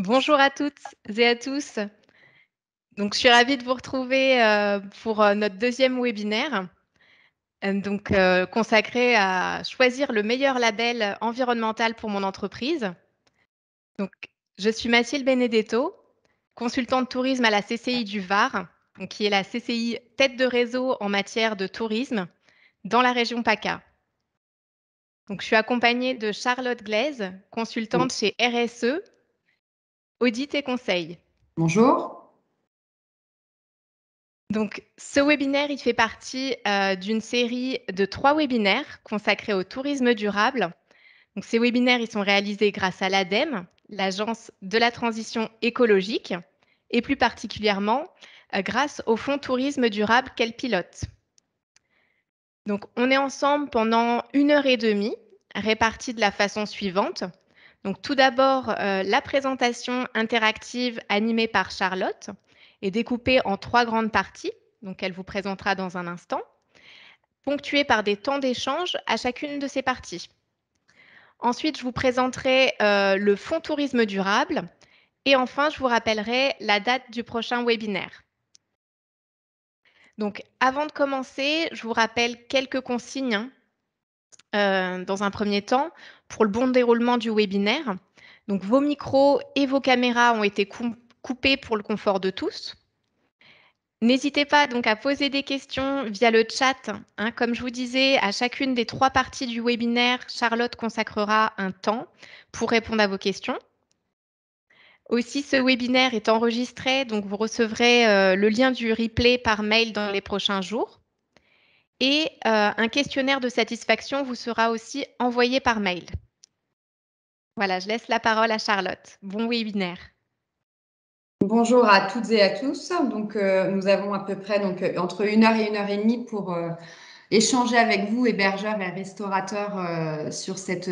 Bonjour à toutes et à tous. Donc, je suis ravie de vous retrouver pour notre deuxième webinaire, consacré à choisir le meilleur label environnemental pour mon entreprise. Donc, je suis Mathilde Benedetto, consultante tourisme à la CCI du Var, donc, qui est la CCI tête de réseau en matière de tourisme dans la région PACA. Donc, je suis accompagnée de Charlotte Glaise, consultante chez RSE, Audit et Conseil. Bonjour. Donc, ce webinaire, il fait partie d'une série de 3 webinaires consacrés au tourisme durable. Donc, ces webinaires, ils sont réalisés grâce à l'ADEME, l'Agence de la transition écologique, et plus particulièrement grâce au Fonds tourisme durable qu'elle pilote. Donc, on est ensemble pendant 1h30, répartis de la façon suivante. Donc, tout d'abord, la présentation interactive animée par Charlotte est découpée en 3 grandes parties, donc elle vous présentera dans un instant, ponctuées par des temps d'échange à chacune de ces parties. Ensuite, je vous présenterai le Fonds tourisme durable et enfin, je vous rappellerai la date du prochain webinaire. Donc, avant de commencer, je vous rappelle quelques consignes dans un premier temps pour le bon déroulement du webinaire. Donc, vos micros et vos caméras ont été coupés pour le confort de tous. N'hésitez pas donc à poser des questions via le chat. Comme je vous disais, à chacune des 3 parties du webinaire, Charlotte consacrera un temps pour répondre à vos questions. Aussi, ce webinaire est enregistré, donc vous recevrez le lien du replay par mail dans les prochains jours. Et un questionnaire de satisfaction vous sera aussi envoyé par mail. Voilà, je laisse la parole à Charlotte. Bon webinaire. Bonjour à toutes et à tous. Donc, nous avons à peu près entre 1h et 1h30 pour échanger avec vous, hébergeurs et restaurateurs, sur cette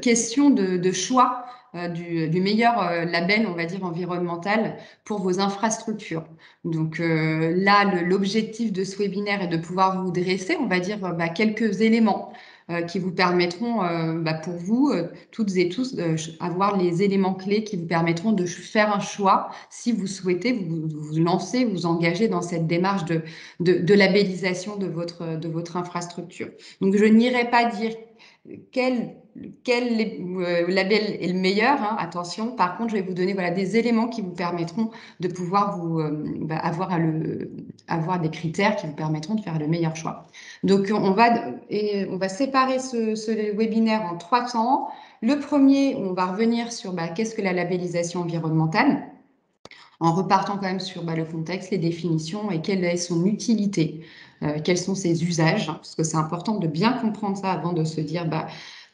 question de choix du meilleur label, on va dire, environnemental pour vos infrastructures. Donc là, l'objectif de ce webinaire est de pouvoir vous dresser, on va dire, quelques éléments qui vous permettront, pour vous, toutes et tous, avoir les éléments clés qui vous permettront de faire un choix si vous souhaitez vous lancer, vous engager dans cette démarche de labellisation de votre infrastructure. Donc, je n'irai pas dire quel label est le meilleur, attention. Par contre, je vais vous donner des éléments qui vous permettront de pouvoir avoir des critères qui vous permettront de faire le meilleur choix. Donc, on va séparer ce webinaire en 3 temps. Le premier, on va revenir sur qu'est-ce que la labellisation environnementale, en repartant quand même sur le contexte, les définitions et quelle est son utilité, quels sont ses usages, parce que c'est important de bien comprendre ça avant de se dire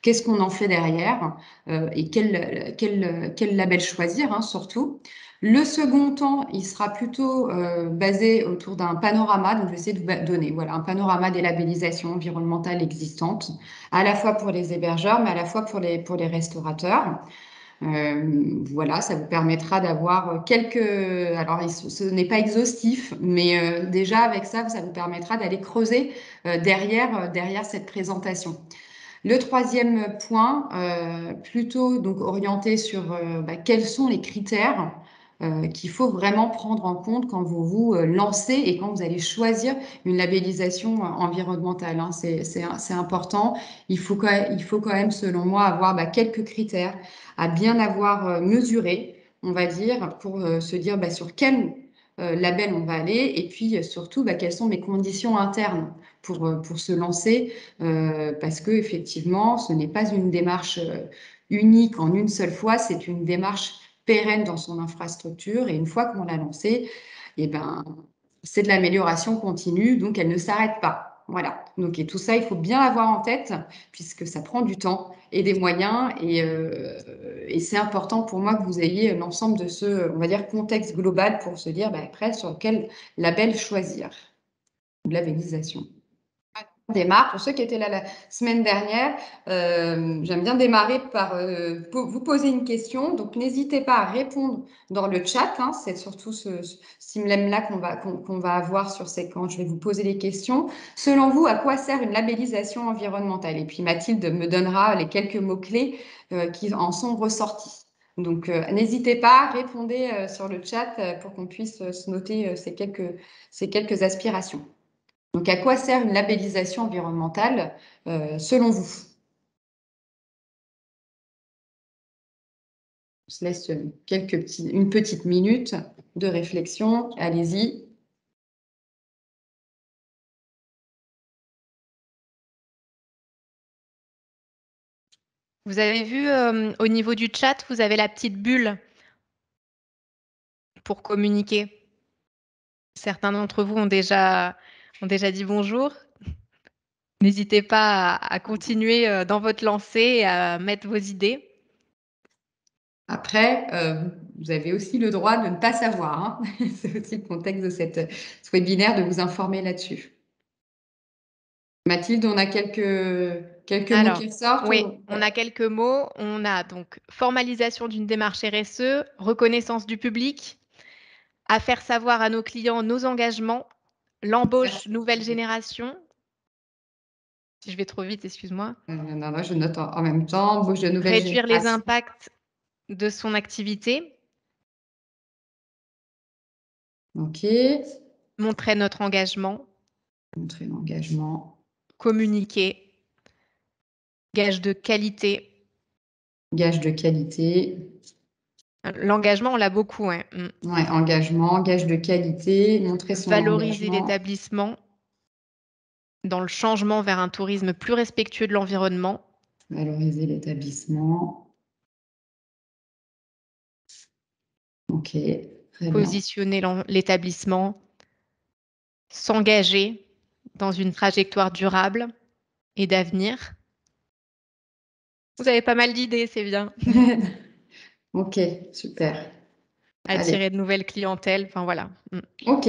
qu'est-ce qu'on en fait derrière et quel label choisir surtout. Le second temps, il sera plutôt basé autour d'un panorama, donc je vais essayer de vous donner un panorama des labellisations environnementales existantes, à la fois pour les hébergeurs, mais à la fois pour les restaurateurs. Voilà, ça vous permettra d'avoir quelques... Alors, ce n'est pas exhaustif, mais déjà avec ça, ça vous permettra d'aller creuser derrière cette présentation. Le troisième point, plutôt donc orienté sur quels sont les critères qu'il faut vraiment prendre en compte quand vous vous lancez et quand vous allez choisir une labellisation environnementale. C'est important. Il faut quand même, selon moi, avoir quelques critères à bien avoir mesurés, on va dire, pour se dire sur quel label on va aller et puis surtout quelles sont mes conditions internes pour se lancer parce que effectivement, ce n'est pas une démarche unique en une seule fois, c'est une démarche pérenne dans son infrastructure. Et une fois qu'on l'a lancée, c'est de l'amélioration continue, donc elle ne s'arrête pas. Voilà. Donc, et tout ça, il faut bien l'avoir en tête, puisque ça prend du temps et des moyens. Et c'est important pour moi que vous ayez l'ensemble de ce, on va dire, contexte global pour se dire après sur quel label choisir. Labellisation. On démarre. Pour ceux qui étaient là la semaine dernière, j'aime bien démarrer par vous poser une question. Donc, n'hésitez pas à répondre dans le chat. C'est surtout ce simulem-là qu'on va avoir quand je vais vous poser les questions. Selon vous, à quoi sert une labellisation environnementale? Et puis, Mathilde me donnera les quelques mots-clés qui en sont ressortis. Donc, n'hésitez pas, répondez sur le chat pour qu'on puisse se noter ces quelques aspirations. Donc, à quoi sert une labellisation environnementale selon vous? On se laisse une petite minute de réflexion. Allez-y. Vous avez vu au niveau du chat, vous avez la petite bulle pour communiquer. Certains d'entre vous ont déjà dit bonjour. N'hésitez pas à continuer dans votre lancée et à mettre vos idées. Après, vous avez aussi le droit de ne pas savoir, hein. C'est aussi le contexte de ce webinaire, de vous informer là-dessus. Mathilde, on a quelques mots Alors, qui ressortent oui, on a quelques mots. On a donc formalisation d'une démarche RSE, reconnaissance du public, à faire savoir à nos clients nos engagements, l'embauche nouvelle génération. Si je vais trop vite, excuse-moi. Non, je note en même temps. Embauche de nouvelles Réduire les générations. impacts de son activité, OK. montrer notre engagement, Montrer l'engagement. communiquer, gage de qualité. Gage de qualité. L'engagement, on l'a beaucoup, hein. Ouais, engagement, gage de qualité, montrer son Valoriser engagement. l'établissement dans le changement vers un tourisme plus respectueux de l'environnement. Valoriser l'établissement. OK, très bien. Positionner l'établissement, s'engager dans une trajectoire durable et d'avenir. Vous avez pas mal d'idées, c'est bien. OK, super. Allez, Attirer de nouvelles clientèles, enfin voilà. OK.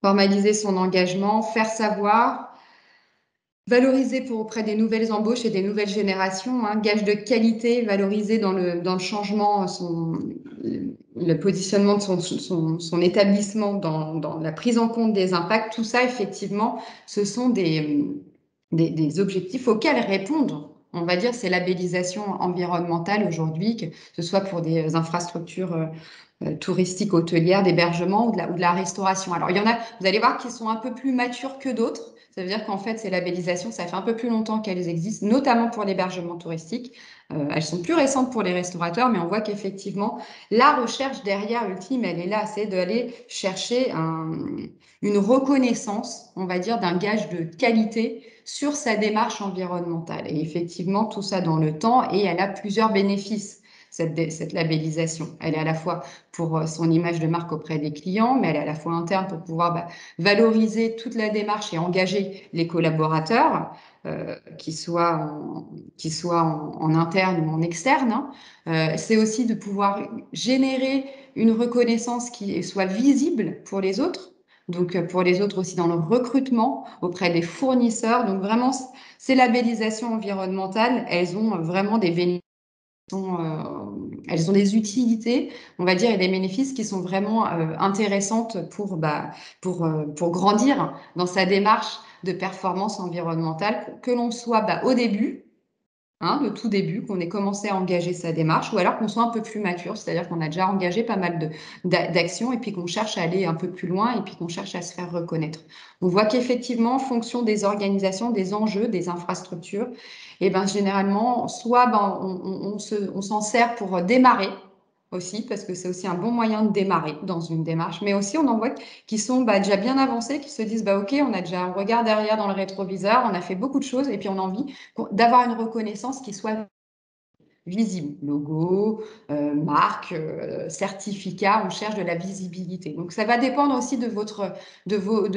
Formaliser son engagement, faire savoir, valoriser pour auprès des nouvelles embauches et des nouvelles générations, hein, gage de qualité, valoriser dans le changement le positionnement de son établissement dans la prise en compte des impacts. Tout ça, effectivement, ce sont des objectifs auxquels répondent, on va dire, ces labellisations environnementales aujourd'hui, que ce soit pour des infrastructures touristiques, hôtelières, d'hébergement ou de la restauration. Alors, il y en a, vous allez voir, qui sont un peu plus matures que d'autres. Ça veut dire qu'en fait, ces labellisations, ça fait un peu plus longtemps qu'elles existent, notamment pour l'hébergement touristique. Elles sont plus récentes pour les restaurateurs, mais on voit qu'effectivement, la recherche derrière ultime, elle est là, c'est d'aller chercher une reconnaissance, on va dire, d'un gage de qualité sur sa démarche environnementale. Et effectivement, tout ça dans le temps, et elle a plusieurs bénéfices. Cette labellisation. Elle est à la fois pour son image de marque auprès des clients, mais elle est à la fois interne pour pouvoir valoriser toute la démarche et engager les collaborateurs, qu'ils soient en interne ou en externe. Hein. C'est aussi de pouvoir générer une reconnaissance qui soit visible pour les autres. Donc, pour les autres aussi dans le recrutement auprès des fournisseurs. Donc, vraiment, ces labellisations environnementales, elles ont vraiment des bénéfices. Elles ont des utilités, on va dire, et des bénéfices qui sont vraiment intéressantes pour grandir dans sa démarche de performance environnementale, que l'on soit au début, hein, le tout début, qu'on ait commencé à engager sa démarche, ou alors qu'on soit un peu plus mature, c'est-à-dire qu'on a déjà engagé pas mal d'actions et puis qu'on cherche à aller un peu plus loin et puis qu'on cherche à se faire reconnaître. On voit qu'effectivement, en fonction des organisations, des enjeux, des infrastructures, et ben généralement, soit on s'en sert pour démarrer aussi, parce que c'est aussi un bon moyen de démarrer dans une démarche, mais aussi on en voit qui sont déjà bien avancés, qui se disent ok, on regarde derrière dans le rétroviseur, on a fait beaucoup de choses et puis on a envie d'avoir une reconnaissance qui soit visible. Logo, marque, certificat, on cherche de la visibilité. Donc ça va dépendre aussi de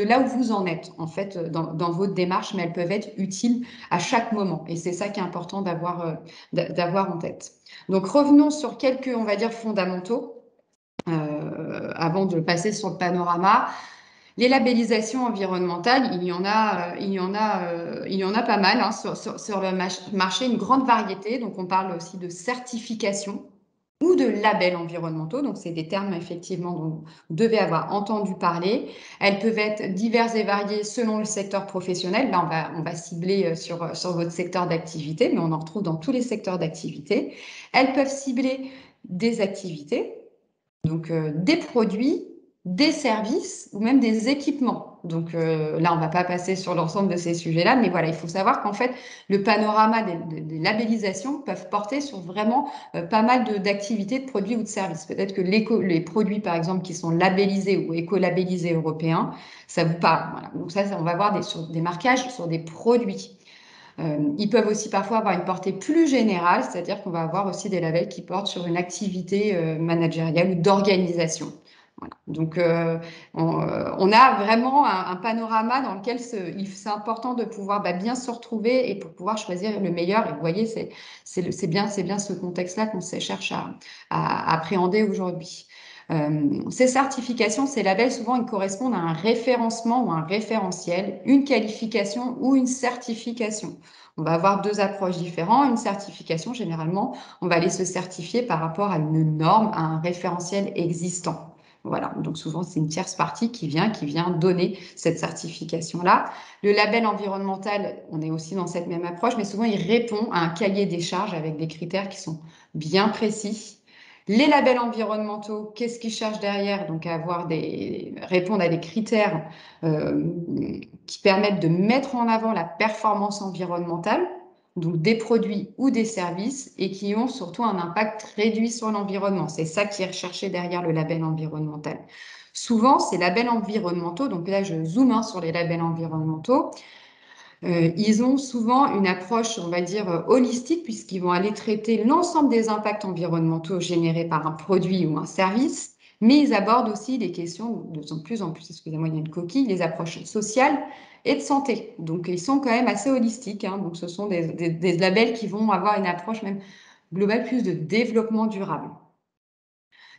là où vous en êtes, en fait, dans votre démarche, mais elles peuvent être utiles à chaque moment. Et c'est ça qui est important d'avoir en tête. Donc revenons sur quelques, on va dire, fondamentaux. Avant de passer sur le panorama, les labellisations environnementales, il y en a pas mal hein, sur le marché, une grande variété. Donc, on parle aussi de certification. ou de labels environnementaux. Donc, c'est des termes effectivement dont vous devez avoir entendu parler. Elles peuvent être diverses et variées selon le secteur professionnel. Là, on va cibler sur votre secteur d'activité, mais on en retrouve dans tous les secteurs d'activité. Elles peuvent cibler des activités, donc des produits, des services ou même des équipements. Donc là, on ne va pas passer sur l'ensemble de ces sujets-là, mais voilà, il faut savoir qu'en fait, le panorama des labellisations peuvent porter sur vraiment pas mal d'activités, de produits ou de services. Peut-être que les produits, par exemple, qui sont labellisés ou écolabellisés européens, ça vous parle. Voilà. Donc ça, on va voir sur des marquages sur des produits. Ils peuvent aussi parfois avoir une portée plus générale, c'est-à-dire qu'on va avoir aussi des labels qui portent sur une activité managériale ou d'organisation. Voilà. Donc, on a vraiment un panorama dans lequel c'est important de pouvoir bien se retrouver et pour pouvoir choisir le meilleur. Et vous voyez, c'est bien ce contexte-là qu'on cherche à appréhender aujourd'hui. Ces certifications, ces labels, souvent, ils correspondent à un référencement ou un référentiel, une qualification ou une certification. On va avoir deux approches différentes. Une certification, généralement, on va aller se certifier par rapport à une norme, à un référentiel existant. Voilà, donc souvent c'est une tierce partie qui vient donner cette certification-là. Le label environnemental, on est aussi dans cette même approche, mais souvent il répond à un cahier des charges avec des critères qui sont bien précis. Les labels environnementaux, qu'est-ce qu'ils cherchent derrière? Donc répondre à des critères qui permettent de mettre en avant la performance environnementale, donc des produits ou des services, et qui ont surtout un impact réduit sur l'environnement. C'est ça qui est recherché derrière le label environnemental. Souvent, ces labels environnementaux, donc là je zoome sur les labels environnementaux, ils ont souvent une approche, on va dire, holistique, puisqu'ils vont aller traiter l'ensemble des impacts environnementaux générés par un produit ou un service, mais ils abordent aussi des questions de plus en plus, excusez-moi, il y a une coquille, les approches sociales et de santé. Donc, ils sont quand même assez holistiques. Hein. Donc, ce sont des labels qui vont avoir une approche même globale plus de développement durable.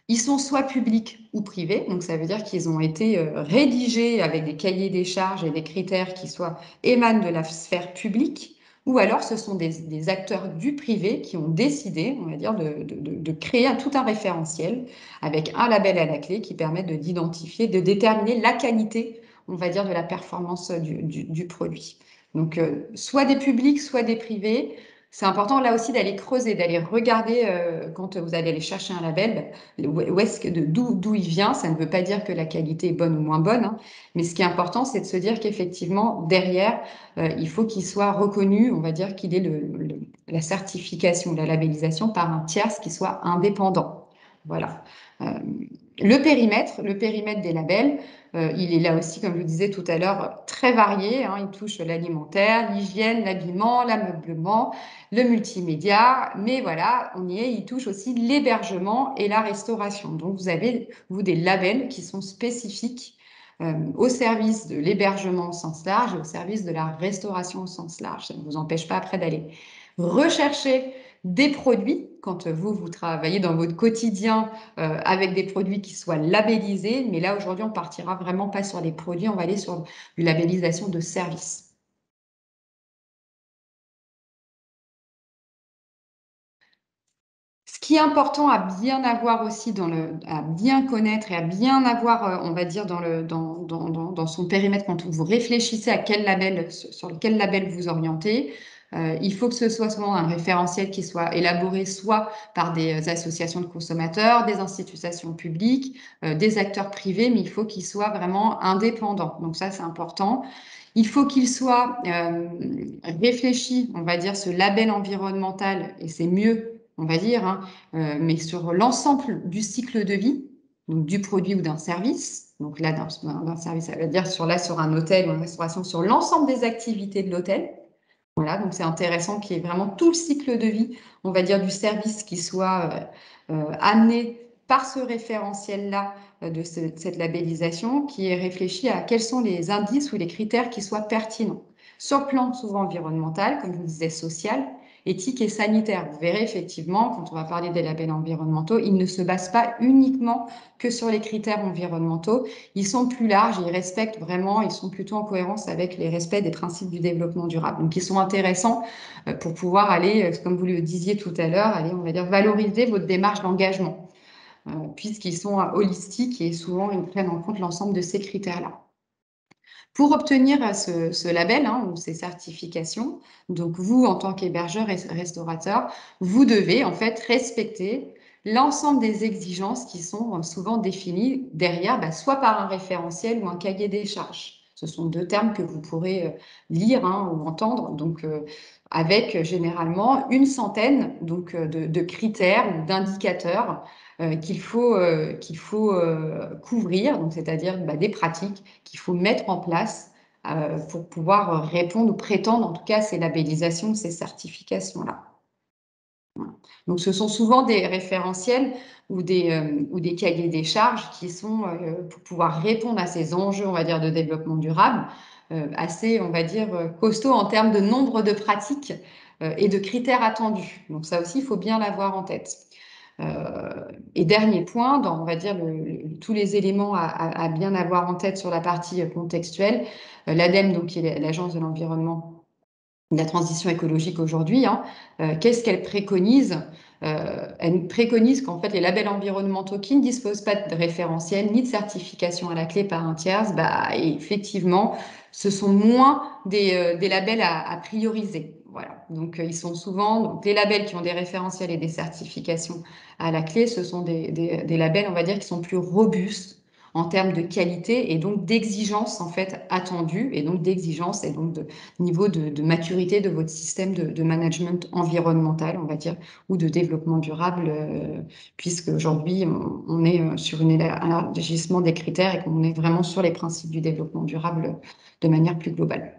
Ils sont soit publics ou privés, donc ça veut dire qu'ils ont été rédigés avec des cahiers des charges et des critères qui émanent de la sphère publique, ou alors ce sont des acteurs du privé qui ont décidé, on va dire, de créer tout un référentiel avec un label à la clé qui permet d'identifier, de déterminer la qualité, on va dire, de la performance du produit. Donc, soit des publics, soit des privés. C'est important là aussi d'aller creuser, d'aller regarder quand vous allez aller chercher un label, d'où il vient. Ça ne veut pas dire que la qualité est bonne ou moins bonne, hein, mais ce qui est important, c'est de se dire qu'effectivement, derrière, il faut qu'il soit reconnu, on va dire qu'il ait la certification, la labellisation par un tiers qui soit indépendant. Voilà. Le périmètre des labels, il est là aussi, comme je vous disais tout à l'heure, très varié. Hein. Il touche l'alimentaire, l'hygiène, l'habillement, l'ameublement, le multimédia, mais voilà, il touche aussi l'hébergement et la restauration. Donc, vous avez, des labels qui sont spécifiques au service de l'hébergement au sens large et au service de la restauration au sens large. Ça ne vous empêche pas après d'aller rechercher des produits quand vous travaillez dans votre quotidien avec des produits qui soient labellisés. Mais là, aujourd'hui, on partira vraiment pas sur les produits, on va aller sur une labellisation de services. Ce qui est important à bien avoir aussi à bien connaître et à bien avoir, on va dire, dans son périmètre quand vous réfléchissez à quel label, sur quel label vous orientez, il faut que ce soit souvent un référentiel qui soit élaboré soit par des associations de consommateurs, des institutions publiques, des acteurs privés, mais il faut qu'il soit vraiment indépendant. Donc ça, c'est important. Il faut qu'il soit réfléchi, on va dire, ce label environnemental, et c'est mieux on va dire, hein, mais sur l'ensemble du cycle de vie, donc du produit ou d'un service. Donc là, d'un service, ça veut dire sur un hôtel ou une restauration, sur l'ensemble des activités de l'hôtel. Voilà, donc c'est intéressant qu'il y ait vraiment tout le cycle de vie, on va dire, du service qui soit amené par ce référentiel-là de cette labellisation, qui est réfléchi à quels sont les indices ou les critères qui soient pertinents. Sur le plan souvent environnemental, comme je vous disais, social, éthiques et sanitaires. Vous verrez effectivement, quand on va parler des labels environnementaux, ils ne se basent pas uniquement que sur les critères environnementaux. Ils sont plus larges, ils respectent vraiment, ils sont plutôt en cohérence avec les respects des principes du développement durable. Donc, ils sont intéressants pour pouvoir aller, comme vous le disiez tout à l'heure, aller, on va dire, valoriser votre démarche d'engagement, puisqu'ils sont holistiques et souvent ils prennent en compte l'ensemble de ces critères-là. Pour obtenir ce label ou ces certifications, donc vous, en tant qu'hébergeur et restaurateur, vous devez en fait respecter l'ensemble des exigences qui sont souvent définies derrière, soit par un référentiel ou un cahier des charges. Ce sont deux termes que vous pourrez lire ou entendre, donc avec généralement une centaine de critères ou d'indicateurs qu'il faut couvrir, donc c'est-à-dire des pratiques qu'il faut mettre en place pour pouvoir répondre ou prétendre en tout cas à ces labellisations, ces certifications-là. Voilà. Donc ce sont souvent des référentiels ou des cahiers des charges qui sont pour pouvoir répondre à ces enjeux, on va dire, de développement durable, assez, on va dire, costauds en termes de nombre de pratiques et de critères attendus. Donc ça aussi, il faut bien l'avoir en tête. Et dernier point, dans, on va dire, tous les éléments à bien avoir en tête sur la partie contextuelle, l'ADEME, donc, qui est l'Agence de l'environnement de la transition écologique aujourd'hui, qu'est-ce qu'elle préconise? Elle préconise qu'en fait, les labels environnementaux qui ne disposent pas de référentiel ni de certification à la clé par un tiers, effectivement, ce sont moins des labels à prioriser. Voilà. Donc, ils sont souvent, donc, les labels qui ont des référentiels et des certifications à la clé, ce sont des labels, on va dire, qui sont plus robustes en termes de qualité et donc d'exigence en fait attendue et donc d'exigence et donc de niveau de maturité de votre système de management environnemental, on va dire, ou de développement durable, puisque aujourd'hui on est sur un élargissement des critères et qu'on est vraiment sur les principes du développement durable de manière plus globale.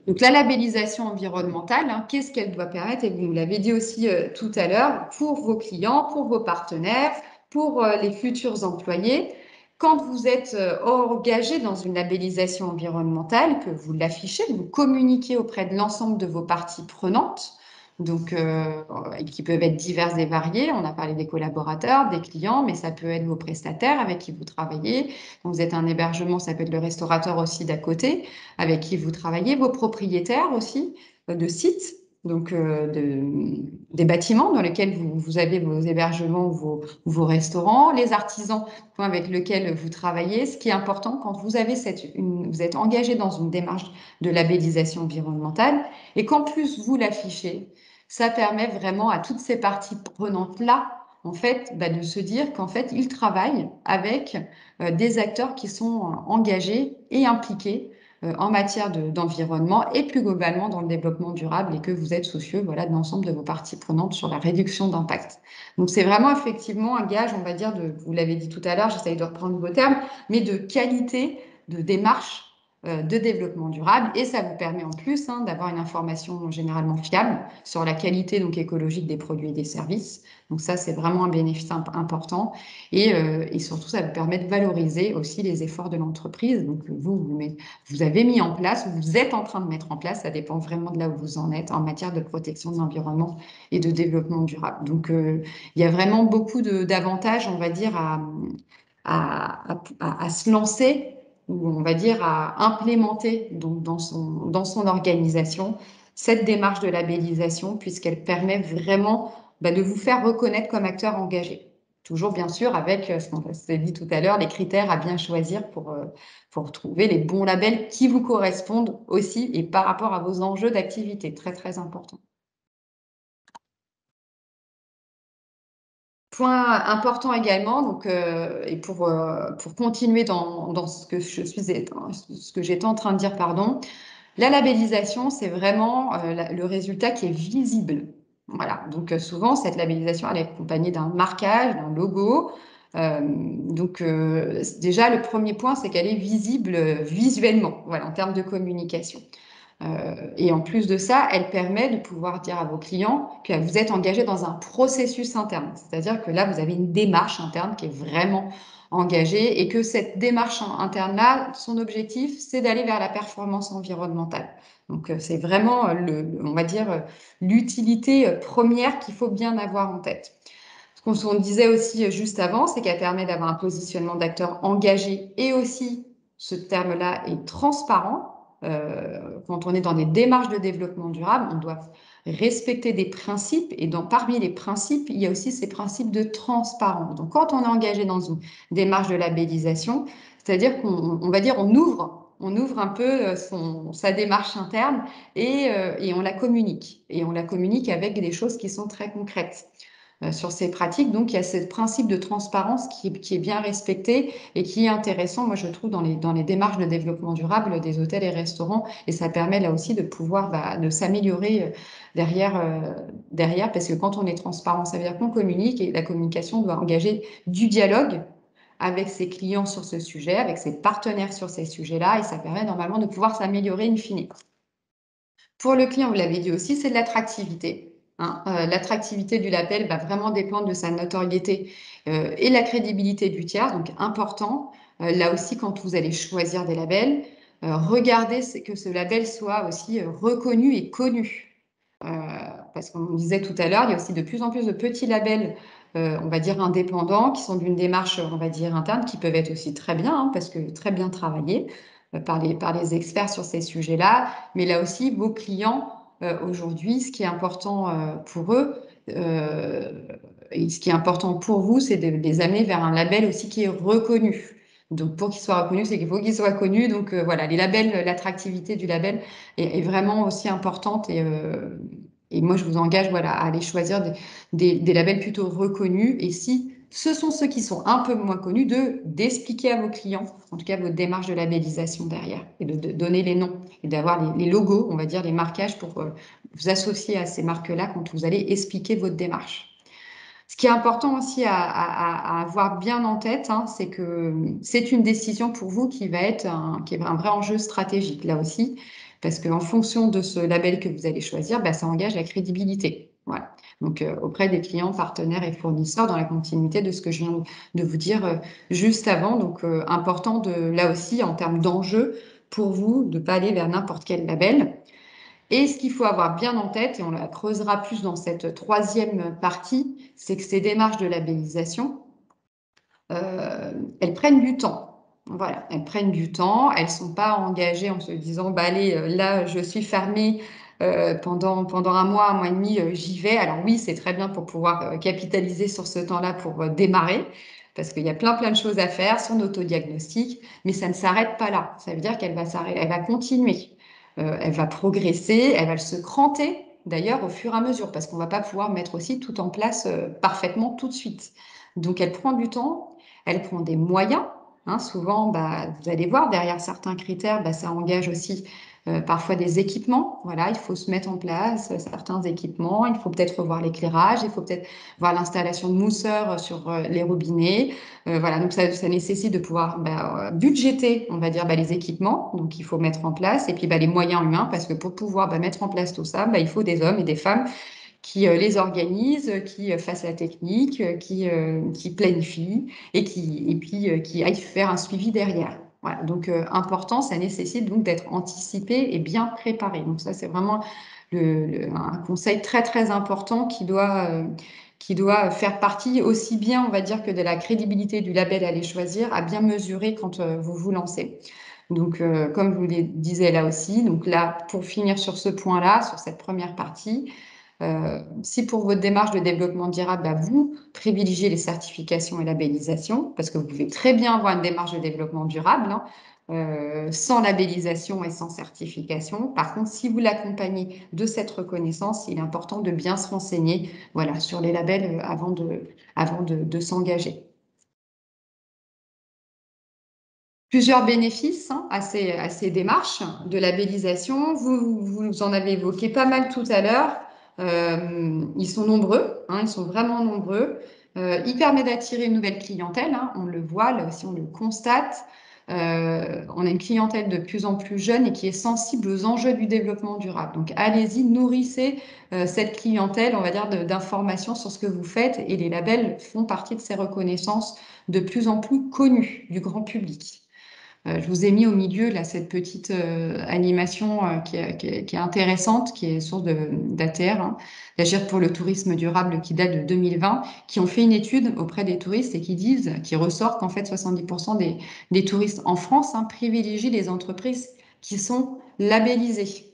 Donc la labellisation environnementale, qu'est-ce qu'elle doit permettre? Et vous nous l'avez dit aussi tout à l'heure, pour vos clients, pour vos partenaires, pour les futurs employés. Quand vous êtes engagé dans une labellisation environnementale, que vous l'affichez, vous communiquez auprès de l'ensemble de vos parties prenantes, donc qui peuvent être diverses et variées. On a parlé des collaborateurs, des clients, mais ça peut être vos prestataires avec qui vous travaillez. Quand vous êtes un hébergement, ça peut être le restaurateur aussi d'à côté avec qui vous travaillez, vos propriétaires aussi de sites, donc des bâtiments dans lesquels vous avez vos hébergements ou vos restaurants, les artisans avec lesquels vous travaillez. Ce qui est important quand vous avez vous êtes engagé dans une démarche de labellisation environnementale et qu'en plus vous l'affichez, ça permet vraiment à toutes ces parties prenantes-là en fait, de se dire qu'en fait, ils travaillent avec des acteurs qui sont engagés et impliqués en matière d'environnement et plus globalement dans le développement durable et que vous êtes soucieux de l'ensemble de vos parties prenantes sur la réduction d'impact. Donc c'est vraiment effectivement un gage, on va dire, vous l'avez dit tout à l'heure, j'essaye de reprendre vos termes, mais de qualité de démarche de développement durable et ça vous permet en plus d'avoir une information généralement fiable sur la qualité donc écologique des produits et des services. Donc ça, c'est vraiment un bénéfice important et surtout, ça vous permet de valoriser aussi les efforts de l'entreprise. Donc vous avez mis en place ou vous êtes en train de mettre en place, ça dépend vraiment de là où vous en êtes en matière de protection de l'environnement et de développement durable. Donc il y a vraiment beaucoup d'avantages, on va dire, à se lancer ou on va dire à implémenter donc, dans son organisation cette démarche de labellisation puisqu'elle permet vraiment de vous faire reconnaître comme acteur engagé. Toujours bien sûr avec ce qu'on s'est dit tout à l'heure, les critères à bien choisir pour trouver les bons labels qui vous correspondent aussi et par rapport à vos enjeux d'activité. Très très important. Point important également, donc, et pour continuer dans ce que ce que j'étais en train de dire, pardon, la labellisation, c'est vraiment le résultat qui est visible. Voilà, donc souvent, cette labellisation, elle est accompagnée d'un marquage, d'un logo. Donc déjà, le premier point, c'est qu'elle est visible visuellement, voilà, en termes de communication. Et en plus de ça, elle permet de pouvoir dire à vos clients que vous êtes engagé dans un processus interne. C'est-à-dire que là, vous avez une démarche interne qui est vraiment engagés et que cette démarche interne-là, son objectif, c'est d'aller vers la performance environnementale. Donc, c'est vraiment, on va dire, l'utilité première qu'il faut bien avoir en tête. Ce qu'on disait aussi juste avant, c'est qu'elle permet d'avoir un positionnement d'acteur engagé et aussi, ce terme-là est transparent. Quand on est dans des démarches de développement durable, on doit respecter des principes et parmi les principes, il y a aussi ces principes de transparence. Donc, quand on est engagé dans une démarche de labellisation, c'est-à-dire qu'on va dire on ouvre un peu sa démarche interne et on la communique. Et on la communique avec des choses qui sont très concrètes sur ces pratiques. Donc, il y a ce principe de transparence qui est bien respecté et qui est intéressant, moi, je trouve, dans les démarches de développement durable des hôtels et restaurants. Et ça permet là aussi de pouvoir de s'améliorer derrière, parce que quand on est transparent, ça veut dire qu'on communique et la communication doit engager du dialogue avec ses clients sur ce sujet, avec ses partenaires sur ces sujets-là, et ça permet normalement de pouvoir s'améliorer in fine. Pour le client, vous l'avez dit aussi, c'est de l'attractivité. L'attractivité du label va vraiment dépendre de sa notoriété et la crédibilité du tiers, donc important. Là aussi, quand vous allez choisir des labels, regardez que ce label soit aussi reconnu et connu. Parce qu'on disait tout à l'heure, il y a aussi de plus en plus de petits labels, on va dire indépendants, qui sont d'une démarche, on va dire interne, qui peuvent être aussi très bien, parce que très bien travaillés par les experts sur ces sujets-là. Mais là aussi, vos clients, aujourd'hui, ce qui est important pour eux, et ce qui est important pour vous, c'est de les amener vers un label aussi qui est reconnu. Donc, pour qu'il soit reconnu, c'est qu'il faut qu'il soit connu. Donc, voilà, les labels, l'attractivité du label est vraiment aussi importante. Et moi, je vous engage voilà, à aller choisir des labels plutôt reconnus. Et si ce sont ceux qui sont un peu moins connus, d'expliquer à vos clients, en tout cas, votre démarche de labellisation derrière, et de donner les noms, et d'avoir les logos, on va dire, les marquages pour vous associer à ces marques-là quand vous allez expliquer votre démarche. Ce qui est important aussi à avoir bien en tête, c'est que c'est une décision pour vous qui est un vrai enjeu stratégique, là aussi, parce qu'en fonction de ce label que vous allez choisir, ça engage la crédibilité. Voilà. Donc, auprès des clients, partenaires et fournisseurs, dans la continuité de ce que je viens de vous dire juste avant. Donc, important là aussi, en termes d'enjeu, pour vous, de ne pas aller vers n'importe quel label. Et ce qu'il faut avoir bien en tête, et on la creusera plus dans cette troisième partie, c'est que ces démarches de labellisation, elles prennent du temps. Voilà, elles prennent du temps, elles ne sont pas engagées en se disant, allez, là, je suis fermée pendant un mois et demi, j'y vais. Alors oui, c'est très bien pour pouvoir capitaliser sur ce temps-là pour démarrer, parce qu'il y a plein de choses à faire, son autodiagnostic, mais ça ne s'arrête pas là. Ça veut dire qu'elle va s'arrêter, elle va continuer. Elle va progresser, elle va se cranter d'ailleurs au fur et à mesure, parce qu'on ne va pas pouvoir mettre aussi tout en place parfaitement tout de suite. Donc elle prend du temps, elle prend des moyens. Souvent, vous allez voir, derrière certains critères, ça engage aussi parfois des équipements. Voilà, il faut se mettre en place certains équipements. Il faut peut-être revoir l'éclairage, il faut peut-être voir l'installation de mousseurs sur les robinets. Voilà, donc ça nécessite de pouvoir budgéter, on va dire, les équipements. Donc il faut mettre en place et puis les moyens humains, parce que pour pouvoir mettre en place tout ça, il faut des hommes et des femmes qui les organisent, qui fassent la technique, qui planifient et puis qui aillent faire un suivi derrière. Voilà. Donc important, ça nécessite donc d'être anticipé et bien préparé. Donc ça, c'est vraiment un conseil très important qui doit faire partie aussi bien, on va dire, que de la crédibilité du label à les choisir, à bien mesurer quand vous vous lancez. Donc, comme je vous le disais là aussi, donc là, pour finir sur ce point-là, sur cette première partie, si pour votre démarche de développement durable, vous privilégiez les certifications et labellisations, parce que vous pouvez très bien avoir une démarche de développement durable sans labellisation et sans certification. Par contre, si vous l'accompagnez de cette reconnaissance, il est important de bien se renseigner sur les labels avant de s'engager. Plusieurs bénéfices à ces démarches de labellisation. Vous en avez évoqué pas mal tout à l'heure. Ils sont nombreux, ils sont vraiment nombreux. Il permet d'attirer une nouvelle clientèle, on le voit, là aussi on le constate. On a une clientèle de plus en plus jeune et qui est sensible aux enjeux du développement durable. Donc, allez-y, nourrissez cette clientèle, on va dire, d'informations sur ce que vous faites, et les labels font partie de ces reconnaissances de plus en plus connues du grand public. Je vous ai mis au milieu là cette petite animation qui est intéressante, qui est source d'ATR, hein, d'Agir pour le tourisme durable, qui date de 2020, qui ont fait une étude auprès des touristes et qui ressort qu'en fait 70% des touristes en France, hein, privilégient les entreprises qui sont labellisées.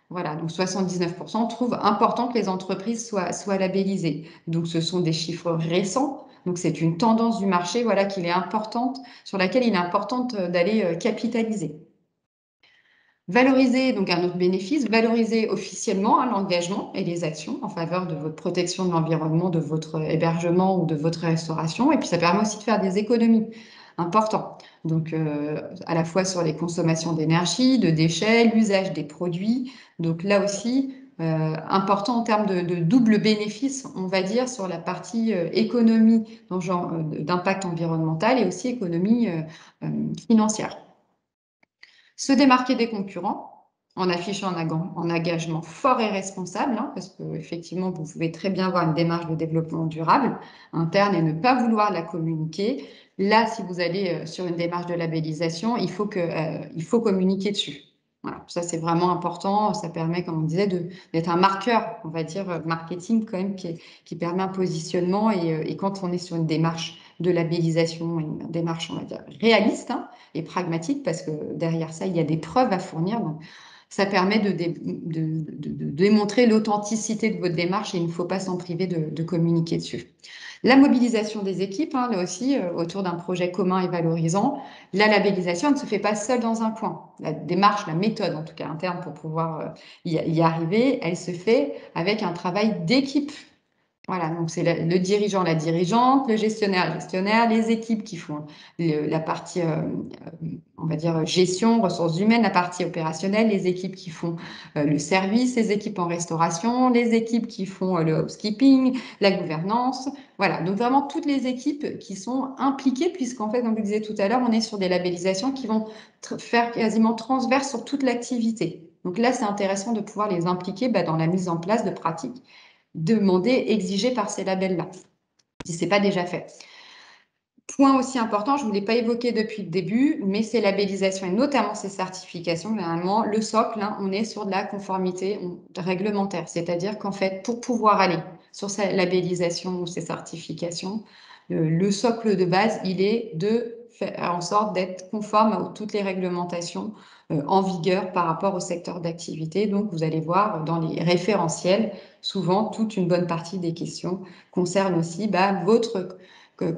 Voilà, donc 79% trouvent important que les entreprises soient labellisées. Donc ce sont des chiffres récents. Donc c'est une tendance du marché, voilà, sur laquelle il est important d'aller capitaliser. Valoriser, donc un autre bénéfice, valoriser officiellement, hein, l'engagement et les actions en faveur de votre protection de l'environnement, de votre hébergement ou de votre restauration. Et puis ça permet aussi de faire des économies importantes. Donc à la fois sur les consommations d'énergie, de déchets, l'usage des produits. Donc là aussi, important en termes de double bénéfice, on va dire, sur la partie économie d'impact environnemental et aussi économie financière. Se démarquer des concurrents en affichant un engagement fort et responsable, hein, parce qu'effectivement, vous pouvez très bien avoir une démarche de développement durable interne et ne pas vouloir la communiquer. Là, si vous allez sur une démarche de labellisation, il faut communiquer dessus. Voilà, ça c'est vraiment important. Ça permet, comme on disait, d'être un marqueur, on va dire, marketing quand même, qui permet un positionnement. Et quand on est sur une démarche de labellisation, une démarche, on va dire, réaliste, hein, et pragmatique, parce que derrière ça, il y a des preuves à fournir. Donc, ça permet de démontrer l'authenticité de votre démarche, et il ne faut pas s'en priver de communiquer dessus. La mobilisation des équipes, hein, là aussi, autour d'un projet commun et valorisant. La labellisation, elle ne se fait pas seule dans un coin. La démarche, la méthode, en tout cas interne, pour pouvoir y arriver, elle se fait avec un travail d'équipe. Voilà, donc c'est le dirigeant, la dirigeante, le gestionnaire, les équipes qui font la partie, on va dire, gestion, ressources humaines, la partie opérationnelle, les équipes qui font le service, les équipes en restauration, les équipes qui font le housekeeping, la gouvernance. Voilà, donc vraiment toutes les équipes qui sont impliquées, puisqu'en fait, comme je le disais tout à l'heure, on est sur des labellisations qui vont faire quasiment transverse sur toute l'activité. Donc là, c'est intéressant de pouvoir les impliquer dans la mise en place de pratiques demandé, exigé par ces labels-là, si ce n'est pas déjà fait. Point aussi important, je ne vous l'ai pas évoqué depuis le début, mais ces labellisations et notamment ces certifications, généralement, le socle, hein, on est sur de la conformité réglementaire. C'est-à-dire qu'en fait, pour pouvoir aller sur ces labellisations ou ces certifications, le socle de base, il est de faire en sorte d'être conforme à toutes les réglementations en vigueur par rapport au secteur d'activité. Donc, vous allez voir dans les référentiels, souvent, toute une bonne partie des questions concernent aussi votre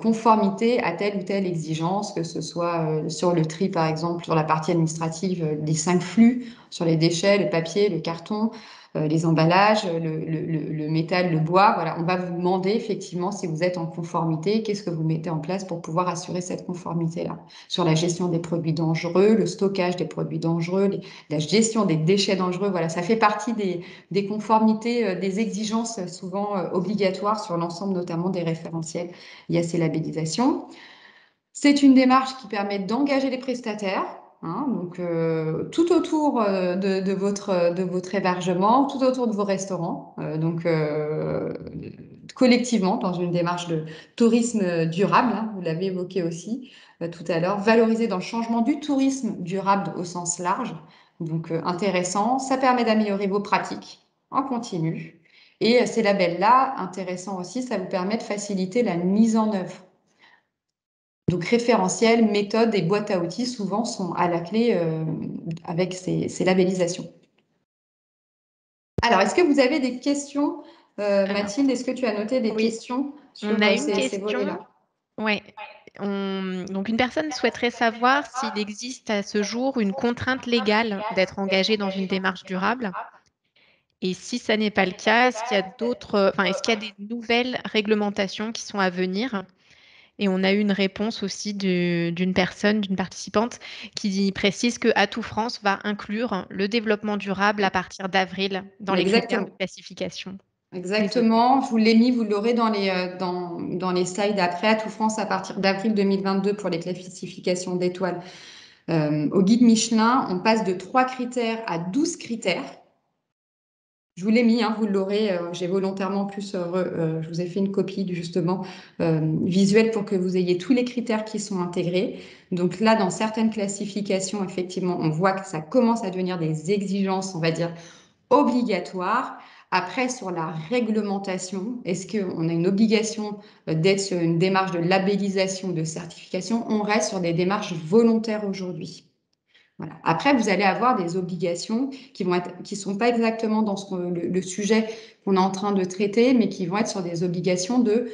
conformité à telle ou telle exigence, que ce soit sur le tri, par exemple, sur la partie administrative, les 5 flux, sur les déchets, le papier, le carton, les emballages, le métal, le bois. Voilà, on va vous demander effectivement si vous êtes en conformité, qu'est-ce que vous mettez en place pour pouvoir assurer cette conformité-là. Sur la gestion des produits dangereux, le stockage des produits dangereux, la gestion des déchets dangereux, voilà, ça fait partie des conformités, des exigences souvent obligatoires sur l'ensemble notamment des référentiels. Il y a ces labellisations. C'est une démarche qui permet d'engager les prestataires, hein, donc tout autour de votre hébergement, tout autour de vos restaurants, donc collectivement dans une démarche de tourisme durable, hein, vous l'avez évoqué aussi tout à l'heure, valoriser dans le changement du tourisme durable au sens large, donc intéressant, ça permet d'améliorer vos pratiques en continu. Et ces labels-là, intéressants aussi, ça vous permet de faciliter la mise en œuvre. Donc, référentiels, méthodes et boîtes à outils, souvent, sont à la clé avec ces labellisations. Alors, est-ce que vous avez des questions, Alors, Mathilde? Est-ce que tu as noté des oui, questions on sur a une ces question. volets-là? Ouais. Donc, une personne souhaiterait savoir s'il existe à ce jour une contrainte légale d'être engagé dans une démarche durable. Et si ça n'est pas le cas, est-ce qu'il y a des nouvelles réglementations qui sont à venir? Et on a eu une réponse aussi d'une personne, d'une participante, qui précise que Atout France va inclure le développement durable à partir d'avril dans les critères de Exactement. classification des hôtels. Exactement. Je vous l'ai mis, vous l'aurez dans les slides après. Atout France à partir d'avril 2022 pour les classifications d'étoiles. Au guide Michelin, on passe de 3 critères à 12 critères. Je vous l'ai mis, hein, vous l'aurez. J'ai volontairement plus, je vous ai fait une copie justement visuelle pour que vous ayez tous les critères qui sont intégrés. Donc là, dans certaines classifications, effectivement, on voit que ça commence à devenir des exigences, on va dire, obligatoires. Après, sur la réglementation, est-ce qu'on a une obligation d'être sur une démarche de labellisation, de certification? On reste sur des démarches volontaires aujourd'hui. Voilà. Après, vous allez avoir des obligations qui sont pas exactement dans le sujet qu'on est en train de traiter, mais qui vont être sur des obligations de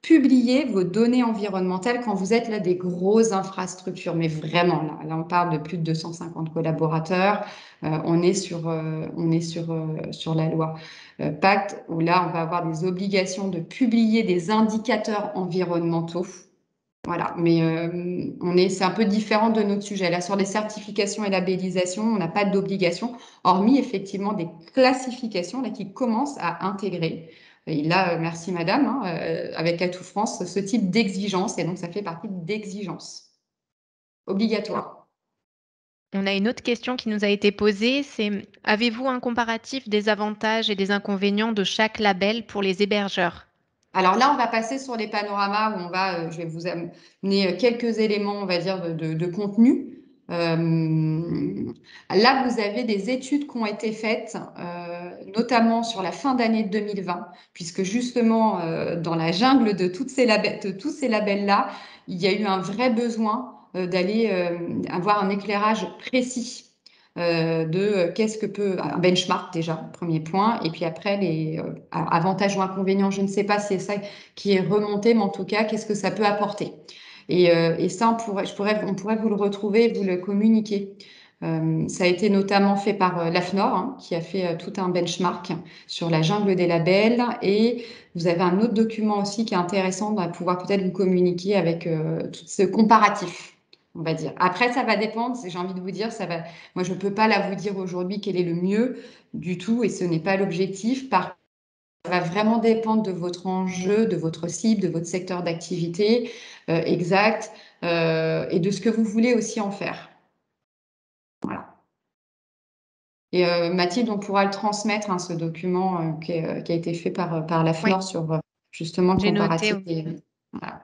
publier vos données environnementales quand vous êtes là des grosses infrastructures. Mais vraiment, là on parle de plus de 250 collaborateurs. On est sur la loi Pacte, où là, on va avoir des obligations de publier des indicateurs environnementaux. Voilà, mais c'est un peu différent de notre sujet. Là, sur les certifications et labellisations, on n'a pas d'obligation, hormis effectivement des classifications là, qui commencent à intégrer. Et là, merci madame, hein, avec Atout France, ce type d'exigence, et donc ça fait partie d'exigences obligatoires. On a une autre question qui nous a été posée, c'est avez-vous un comparatif des avantages et des inconvénients de chaque label pour les hébergeurs? Alors là, on va passer sur les panoramas où je vais vous amener quelques éléments, on va dire, de contenu. Là, vous avez des études qui ont été faites, notamment sur la fin d'année 2020, puisque justement, dans la jungle de tous ces labels-là, il y a eu un vrai besoin d'aller avoir un éclairage précis de qu'est-ce que peut un benchmark déjà, premier point, et puis après les avantages ou inconvénients, je ne sais pas si c'est ça qui est remonté, mais en tout cas, qu'est-ce que ça peut apporter. Et ça, on pourrait vous le retrouver, vous le communiquer. Ça a été notamment fait par l'AFNOR, hein, qui a fait tout un benchmark sur la jungle des labels. Et vous avez un autre document aussi qui est intéressant, on va pouvoir peut-être vous communiquer avec tout ce comparatif, on va dire. Après, ça va dépendre, j'ai envie de vous dire, moi, je ne peux pas là vous dire aujourd'hui quel est le mieux du tout, et ce n'est pas l'objectif. Ça va vraiment dépendre de votre enjeu, de votre cible, de votre secteur d'activité exact, et de ce que vous voulez aussi en faire. Voilà. Et Mathilde, on pourra le transmettre, hein, ce document qui a été fait par la Oui, FNOR sur justement le j'ai noté. comparatif. Voilà.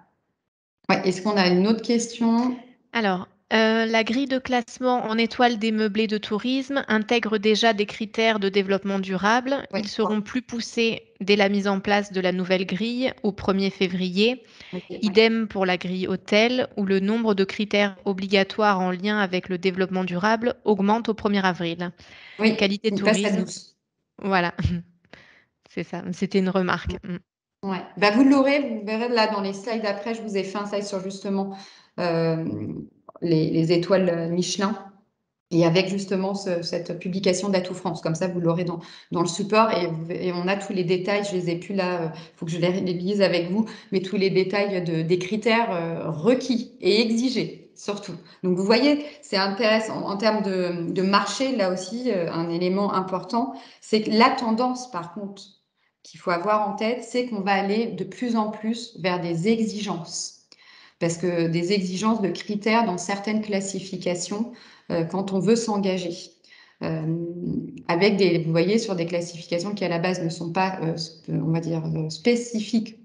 Ouais, est-ce qu'on a une autre question? Alors, la grille de classement en étoile des meublés de tourisme intègre déjà des critères de développement durable. Oui. Ils seront plus poussés dès la mise en place de la nouvelle grille au 1er février. Okay, ouais. Idem pour la grille hôtel, où le nombre de critères obligatoires en lien avec le développement durable augmente au 1er avril. Oui, Qualité de il passe à tourisme, 12. voilà, c'est ça, c'était une remarque. Ouais. Bah, vous l'aurez, vous verrez là dans les slides après, je vous ai fait un slide sur justement euh, les étoiles Michelin et avec justement cette publication d'Atout France. Comme ça, vous l'aurez dans le support et on a tous les détails. Je les ai plus là, il faut que je les lise avec vous, mais tous les détails des critères requis et exigés surtout. Donc vous voyez, c'est intéressant en termes de marché, là aussi, un élément important, c'est que la tendance par contre qu'il faut avoir en tête, c'est qu'on va aller de plus en plus vers des exigences. Parce que des exigences de critères dans certaines classifications quand on veut s'engager. Avec vous voyez, sur des classifications qui à la base ne sont pas, on va dire, spécifiques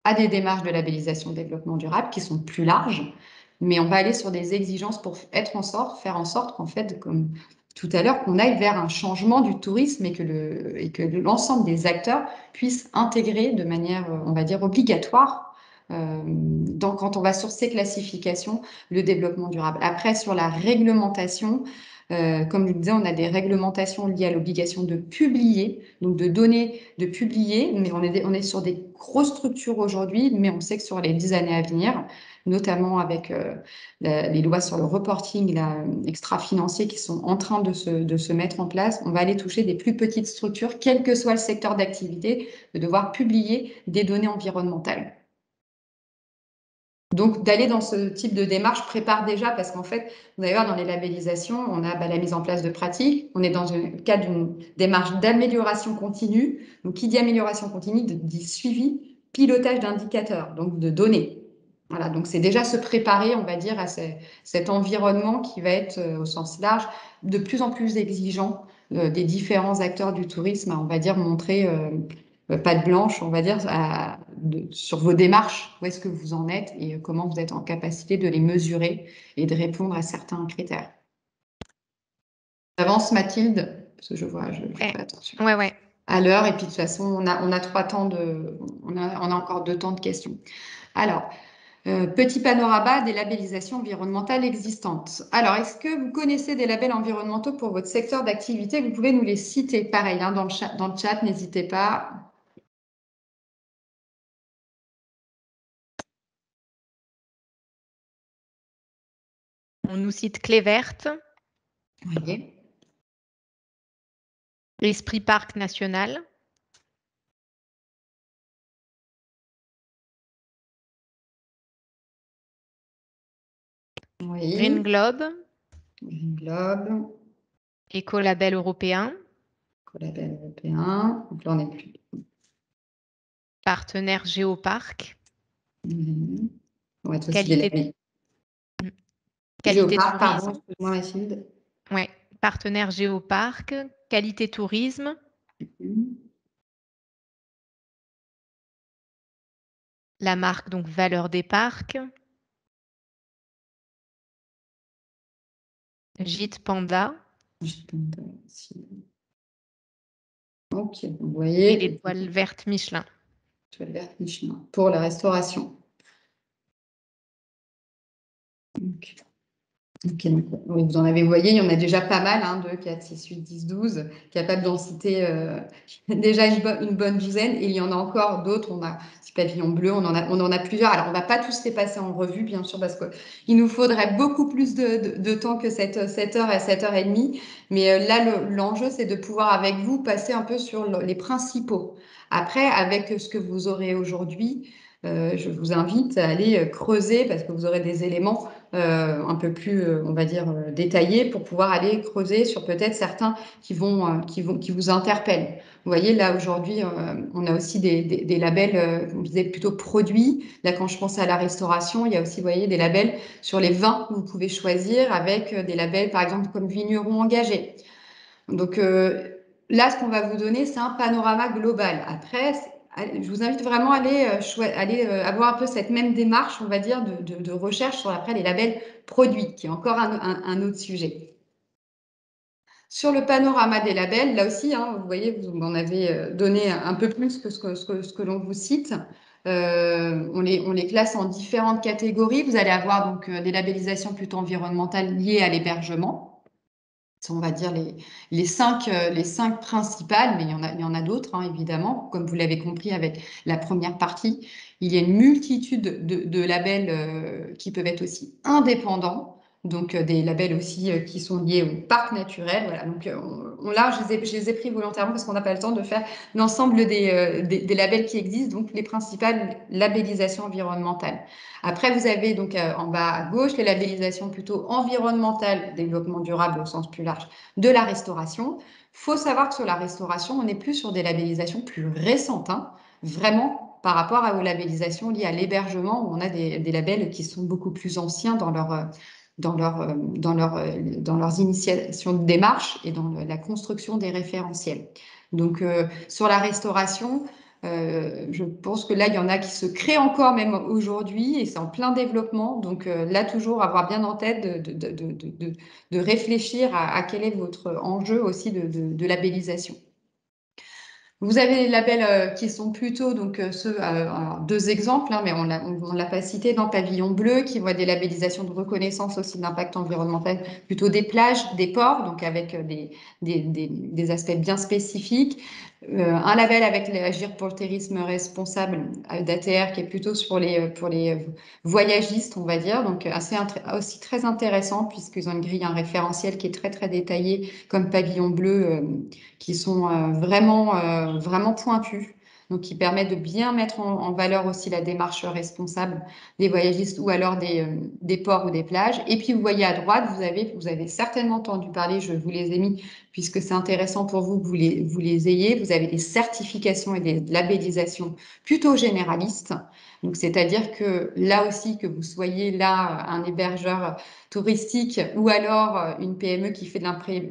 à des démarches de labellisation développement durable, qui sont plus larges, mais on va aller sur des exigences pour faire en sorte qu'en fait, comme tout à l'heure, qu'on aille vers un changement du tourisme et que l'ensemble des acteurs puissent intégrer de manière, on va dire, obligatoire quand on va sur ces classifications, le développement durable. Après, sur la réglementation, comme je vous disais, on a des réglementations liées à l'obligation de publier, donc de donner, de publier, mais on est sur des grosses structures aujourd'hui, mais on sait que sur les 10 années à venir, notamment avec les lois sur le reporting extra-financier qui sont en train de se mettre en place, on va aller toucher des plus petites structures, quel que soit le secteur d'activité, de devoir publier des données environnementales. Donc, d'aller dans ce type de démarche prépare déjà, parce qu'en fait, vous allez voir, dans les labellisations, on a la mise en place de pratiques, on est dans le cadre d'une démarche d'amélioration continue. Donc, qui dit amélioration continue, dit suivi, pilotage d'indicateurs, donc de données. Voilà, donc c'est déjà se préparer, on va dire, à cet environnement qui va être, au sens large, de plus en plus exigeant des différents acteurs du tourisme, on va dire, montrer patte blanche, on va dire, sur vos démarches, où est-ce que vous en êtes et comment vous êtes en capacité de les mesurer et de répondre à certains critères. J'avance, Mathilde, parce que je vois, je fais attention Ouais, ouais. à l'heure, et puis de toute façon, on a 3 temps on a encore 2 temps de questions. Alors, petit panorama des labellisations environnementales existantes. Alors, est-ce que vous connaissez des labels environnementaux pour votre secteur d'activité? Vous pouvez nous les citer. Pareil, hein, dans le chat, n'hésitez pas. On nous cite Clé Verte, Oui. Esprit Parc National, Green Oui. Globe, Green Globe, Écolabel européen, Colabel européen. Donc là, on est plus. Partenaire Géoparc, On va être aussi des Qualité, labels. Qualité Géoparc, pardon, Tourisme, excuse-moi, Mathilde. ouais, Partenaire Géoparc, Qualité Tourisme, la marque donc Valeur des Parcs, Gîte Panda Ok, vous et voyez, l'Étoile Verte Michelin. étoile verte Michelin pour la restauration. Ok, donc, oui, vous en avez, vous voyez, il y en a déjà pas mal, hein, 2, 4, 6, 8, 10, 12, capable d'en citer déjà une bonne douzaine, et il y en a encore d'autres. On a ce pavillon bleu, on en a plusieurs. Alors, on ne va pas tous les passer en revue, bien sûr, parce qu'il nous faudrait beaucoup plus de temps que 7 heures et 7h30. Mais là, l'enjeu, c'est de pouvoir, avec vous, passer un peu sur les principaux. Après, avec ce que vous aurez aujourd'hui, je vous invite à aller creuser, parce que vous aurez des éléments un peu plus, on va dire, détaillés, pour pouvoir aller creuser sur peut-être certains qui vous interpellent. Vous voyez, là, aujourd'hui, on a aussi des labels, on disait plutôt produits. Là, quand je pense à la restauration, il y a aussi, vous voyez, des labels sur les vins que vous pouvez choisir, avec des labels, par exemple, comme vignerons engagés. Donc, là, ce qu'on va vous donner, c'est un panorama global. Après, je vous invite vraiment à aller avoir un peu cette même démarche, on va dire, de recherche sur après les labels produits, qui est encore un autre sujet. Sur le panorama des labels, là aussi, hein, vous voyez, vous m'en avez donné un peu plus que ce que l'on vous cite. On les classe en différentes catégories. Vous allez avoir donc des labellisations plutôt environnementales liées à l'hébergement. On va dire les cinq principales, mais il y en a d'autres, hein, évidemment. Comme vous l'avez compris avec la première partie, il y a une multitude de labels qui peuvent être aussi indépendants, donc des labels aussi qui sont liés au parc naturel. Voilà. Donc là, je les ai pris volontairement parce qu'on n'a pas le temps de faire l'ensemble des labels qui existent, donc les principales labellisations environnementales. Après, vous avez donc en bas à gauche les labellisations plutôt environnementales, développement durable au sens plus large, de la restauration. Il faut savoir que sur la restauration, on est plus sur des labellisations plus récentes, hein, vraiment par rapport aux labellisations liées à l'hébergement, où on a des labels qui sont beaucoup plus anciens dans leurs initiations de démarche et dans la construction des référentiels. Donc, sur la restauration, je pense que là, il y en a qui se créent encore même aujourd'hui et c'est en plein développement. Donc là, toujours avoir bien en tête de réfléchir à quel est votre enjeu aussi de labellisation. Vous avez les labels qui sont plutôt donc ceux, alors, 2 exemples, hein, mais on l'a pas cité, dans Pavillon Bleu, qui voit des labellisations de reconnaissance aussi d'impact environnemental, plutôt des plages, des ports, donc avec des aspects bien spécifiques. Un label avec Agir pour le tourisme responsable d'ATR, qui est plutôt pour les voyagistes, on va dire, donc aussi très intéressant, puisqu'ils ont une grille, un référentiel qui est très très détaillé, comme Pavillon Bleu, qui sont vraiment pointus. donc qui permet de bien mettre en valeur aussi la démarche responsable des voyagistes ou alors des ports ou des plages. Et puis vous voyez à droite, vous avez certainement entendu parler, je vous les ai mis puisque c'est intéressant pour vous que vous les ayez. Vous avez des certifications et des labellisations plutôt généralistes. Donc c'est-à-dire que là aussi, que vous soyez là un hébergeur touristique ou alors une PME qui fait de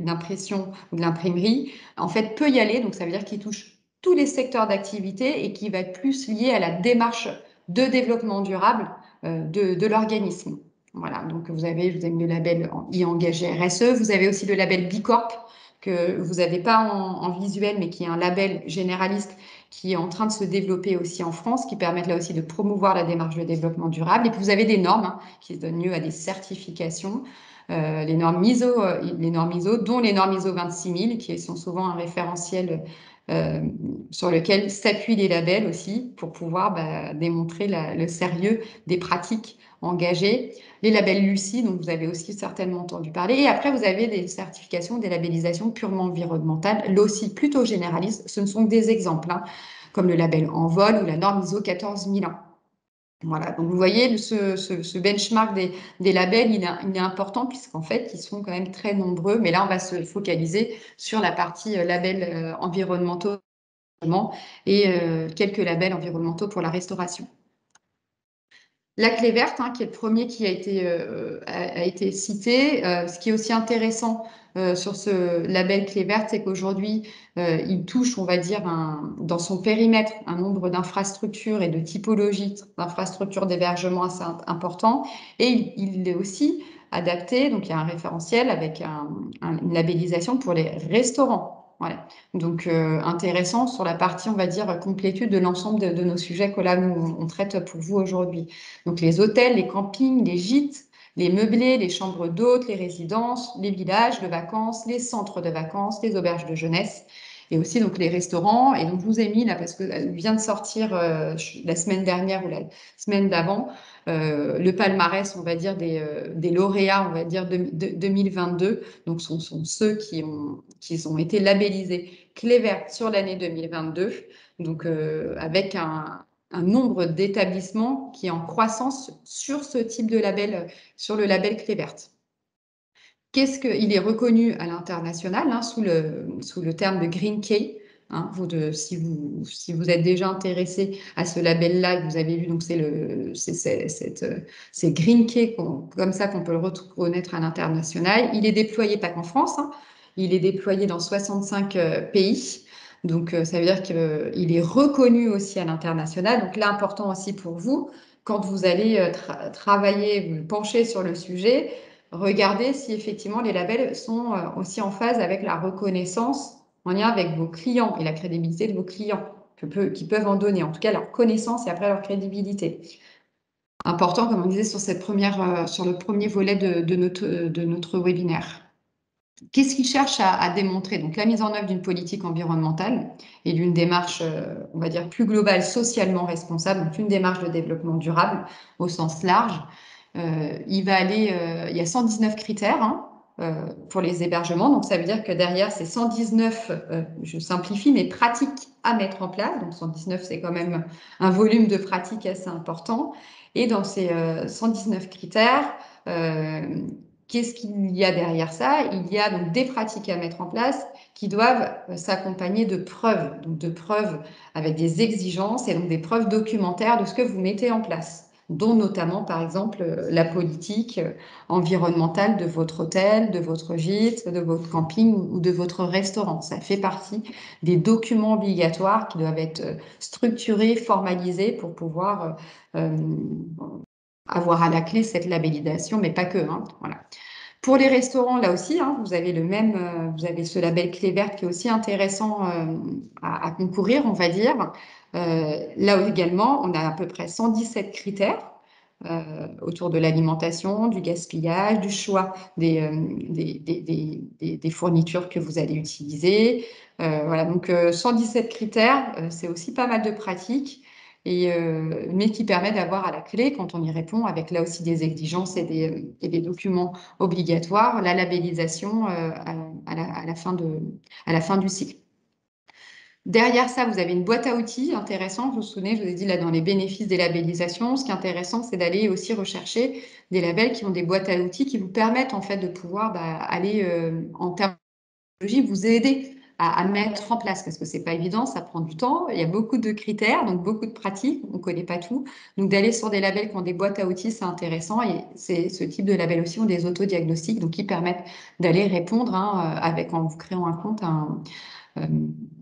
l'impression ou de l'imprimerie, en fait peut y aller. Donc ça veut dire qu'il touche tous les secteurs d'activité et qui va être plus lié à la démarche de développement durable de l'organisme. Voilà, donc vous avez le label e-engagé RSE, vous avez aussi le label Bicorp que vous n'avez pas en visuel, mais qui est un label généraliste qui est en train de se développer aussi en France, qui permettent là aussi de promouvoir la démarche de développement durable. Et puis vous avez des normes qui donnent lieu à des certifications, les normes ISO, dont les normes ISO 26000, qui sont souvent un référentiel sur lequel s'appuient les labels aussi pour pouvoir démontrer le sérieux des pratiques engagées. Les labels Lucie, dont vous avez aussi certainement entendu parler. Et après, vous avez des certifications, des labellisations purement environnementales, là aussi plutôt généralistes. Ce ne sont que des exemples, comme le label Envol ou la norme ISO 14001. Voilà, donc vous voyez, ce benchmark des labels, il est important puisqu'en fait, ils sont quand même très nombreux. Mais là, on va se focaliser sur la partie labels environnementaux et quelques labels environnementaux pour la restauration. La clé verte, qui est le premier qui a été cité. Ce qui est aussi intéressant sur ce label clé verte, c'est qu'aujourd'hui, il touche, on va dire, dans son périmètre, un nombre d'infrastructures et de typologies d'infrastructures d'hébergement assez important. Et il est aussi adapté, donc il y a un référentiel avec une labellisation pour les restaurants. Voilà. Donc, intéressant sur la partie, on va dire, complétude de l'ensemble de nos sujets que là, nous, on traite pour vous aujourd'hui. Donc, les hôtels, les campings, les gîtes, les meublés, les chambres d'hôtes, les résidences, les villages de vacances, les centres de vacances, les auberges de jeunesse et aussi donc les restaurants. Et donc, je vous ai mis là, parce que vient de sortir la semaine dernière ou la semaine d'avant, le palmarès, on va dire, des lauréats, on va dire, de 2022. Donc, ce sont ceux qui ont été labellisés clé verte sur l'année 2022. Donc, avec un nombre d'établissements qui est en croissance sur ce type de label, sur le label clé verte. Il est reconnu à l'international sous le terme de Green Key. Si vous êtes déjà intéressé à ce label-là, vous avez vu, donc c'est Green Key comme ça qu'on peut le reconnaître à l'international. Il est déployé pas qu'en France, il est déployé dans 65 pays. Donc, ça veut dire qu'il est reconnu aussi à l'international. Donc, là, important aussi pour vous, quand vous allez travailler, vous pencher sur le sujet, regardez si effectivement les labels sont aussi en phase avec la reconnaissance en lien avec vos clients et la crédibilité de vos clients qui peuvent en donner, en tout cas leur connaissance et après leur crédibilité. Important, comme on disait, sur le premier volet de notre webinaire. Qu'est-ce qu'il cherche à démontrer? Donc, la mise en œuvre d'une politique environnementale et d'une démarche, on va dire, plus globale, socialement responsable, donc une démarche de développement durable au sens large. Il y a 119 critères pour les hébergements. Donc, ça veut dire que derrière ces 119, je simplifie, mais pratiques à mettre en place. Donc, 119, c'est quand même un volume de pratiques assez important. Et dans ces 119 critères, qu'est-ce qu'il y a derrière ça? Il y a donc des pratiques à mettre en place qui doivent s'accompagner de preuves, donc de preuves avec des exigences et donc des preuves documentaires de ce que vous mettez en place, dont notamment, par exemple, la politique environnementale de votre hôtel, de votre gîte, de votre camping ou de votre restaurant. Ça fait partie des documents obligatoires qui doivent être structurés, formalisés pour pouvoir avoir à la clé cette labellisation, mais pas que. Voilà. Pour les restaurants, là aussi, vous avez vous avez ce label clé verte qui est aussi intéressant à concourir, on va dire. Là également, on a à peu près 117 critères autour de l'alimentation, du gaspillage, du choix des fournitures que vous allez utiliser. Voilà, donc 117 critères, c'est aussi pas mal de pratiques. Mais qui permet d'avoir à la clé, quand on y répond, avec là aussi des exigences et des documents obligatoires, la labellisation à la fin du cycle. Derrière ça, vous avez une boîte à outils intéressante. Vous vous souvenez, je vous ai dit là dans les bénéfices des labellisations, ce qui est intéressant, c'est d'aller aussi rechercher des labels qui ont des boîtes à outils qui vous permettent en fait de pouvoir aller en termes vous aider à mettre en place parce que c'est pas évident, ça prend du temps, il y a beaucoup de critères, donc beaucoup de pratiques, on connaît pas tout. Donc d'aller sur des labels qui ont des boîtes à outils, c'est intéressant et ce type de labels aussi ont des autodiagnostics donc qui permettent d'aller répondre en vous créant un compte euh,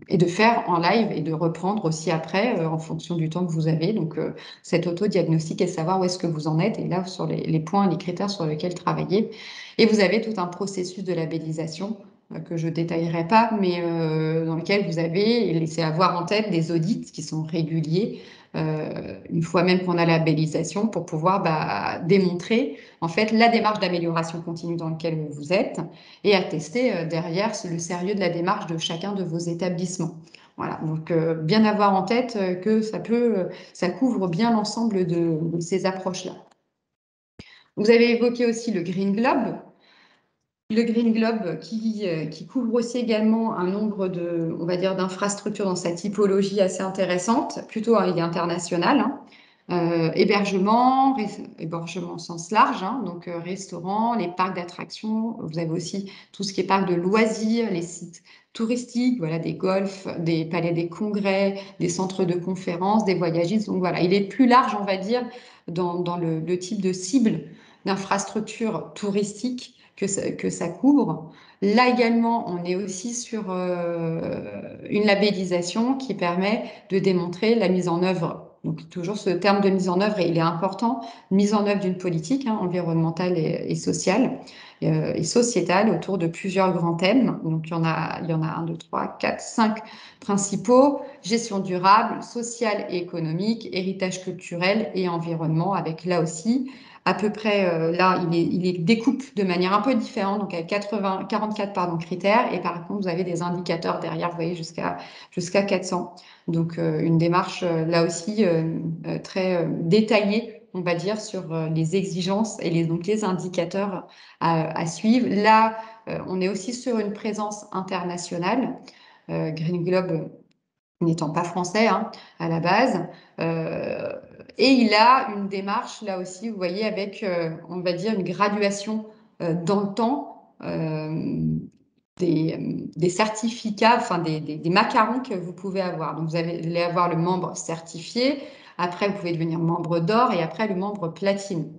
et de faire en live et de reprendre aussi après en fonction du temps que vous avez. Donc cet autodiagnostic et savoir où est-ce que vous en êtes et là sur les points, les critères sur lesquels travailler. Et vous avez tout un processus de labellisation que je détaillerai pas, mais dans lequel vous avez laissé avoir en tête des audits qui sont réguliers, une fois même qu'on a la labellisation, pour pouvoir démontrer en fait la démarche d'amélioration continue dans laquelle vous êtes et attester derrière le sérieux de la démarche de chacun de vos établissements. Voilà, donc bien avoir en tête que ça couvre bien l'ensemble de ces approches-là. Vous avez évoqué aussi le Green Globe. Le Green Globe qui couvre aussi également un nombre on va dire, d'infrastructures dans sa typologie assez intéressante, plutôt il est international. Hébergement au sens large, donc restaurants, les parcs d'attractions. Vous avez aussi tout ce qui est parcs de loisirs, les sites touristiques, voilà, des golfs, des palais des congrès, des centres de conférences, des voyagistes. Donc voilà, il est plus large, on va dire, dans le type de cible d'infrastructures touristiques que ça couvre. Là également, on est aussi sur une labellisation qui permet de démontrer la mise en œuvre. Donc toujours ce terme de mise en œuvre, il est important, mise en œuvre d'une politique environnementale et sociale et sociétale autour de plusieurs grands thèmes. Donc il y en a 1, 2, 3, 4, 5 principaux: gestion durable, sociale et économique, héritage culturel et environnement, avec là aussi à peu près, là, il est découpe de manière un peu différente, donc avec 44 critères, et par contre, vous avez des indicateurs derrière, vous voyez, jusqu'à 400. Donc, une démarche, là aussi, très détaillée, on va dire, sur les exigences et donc les indicateurs à suivre. Là, on est aussi sur une présence internationale. Green Globe n'étant pas français à la base. Et il a une démarche, là aussi, vous voyez, avec, on va dire, une graduation dans le temps des certificats, enfin des macarons que vous pouvez avoir. Donc, vous allez avoir le membre certifié, après, vous pouvez devenir membre d'or et après, le membre platine.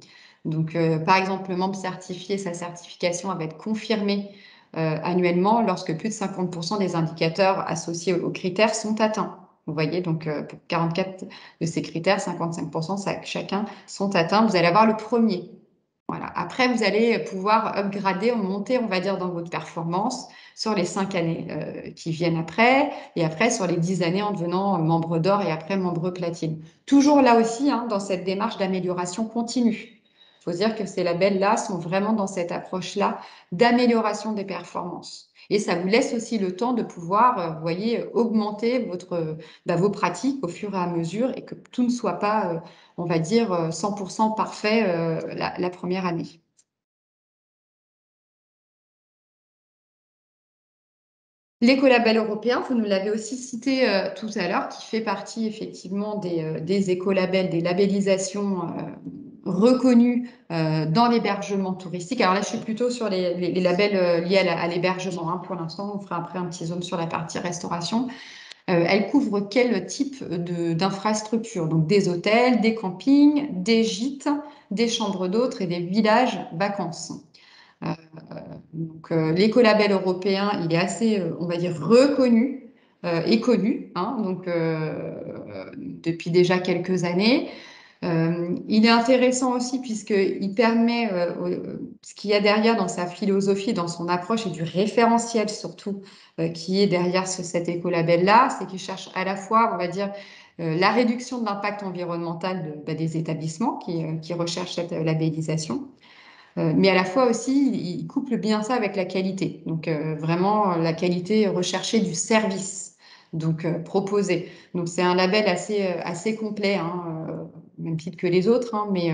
Donc, par exemple, le membre certifié, sa certification va être confirmée annuellement lorsque plus de 50% des indicateurs associés aux critères sont atteints. Vous voyez, donc pour 44 de ces critères, 55% chacun sont atteints. Vous allez avoir le premier. Voilà. Après, vous allez pouvoir upgrader, monter, on va dire, dans votre performance sur les 5 années qui viennent après, et après sur les 10 années en devenant membre d'or et après membre platine. Toujours là aussi, dans cette démarche d'amélioration continue. Il faut dire que ces labels-là sont vraiment dans cette approche-là d'amélioration des performances. Et ça vous laisse aussi le temps de pouvoir, vous voyez, augmenter vos pratiques au fur et à mesure et que tout ne soit pas, on va dire, 100% parfait la première année. L'écolabel européen, vous nous l'avez aussi cité tout à l'heure, qui fait partie effectivement des écolabels, des labellisations reconnues dans l'hébergement touristique. Alors là, je suis plutôt sur les labels liés à l'hébergement. Pour l'instant, on fera après un petit zoom sur la partie restauration. Elle couvre quel type d'infrastructure? Donc des hôtels, des campings, des gîtes, des chambres d'hôtes et des villages vacances. Donc, l'écolabel européen, il est assez, on va dire, reconnu et connu, donc, depuis déjà quelques années. Il est intéressant aussi puisqu'il permet, ce qu'il y a derrière dans sa philosophie, dans son approche et du référentiel surtout, qui est derrière cet écolabel-là, c'est qu'il cherche à la fois, on va dire, la réduction de l'impact environnemental des établissements qui recherchent cette labellisation. Mais à la fois aussi, il couple bien ça avec la qualité. Donc, vraiment, la qualité recherchée du service, donc proposé. Donc, c'est un label assez complet, même titre que les autres, mais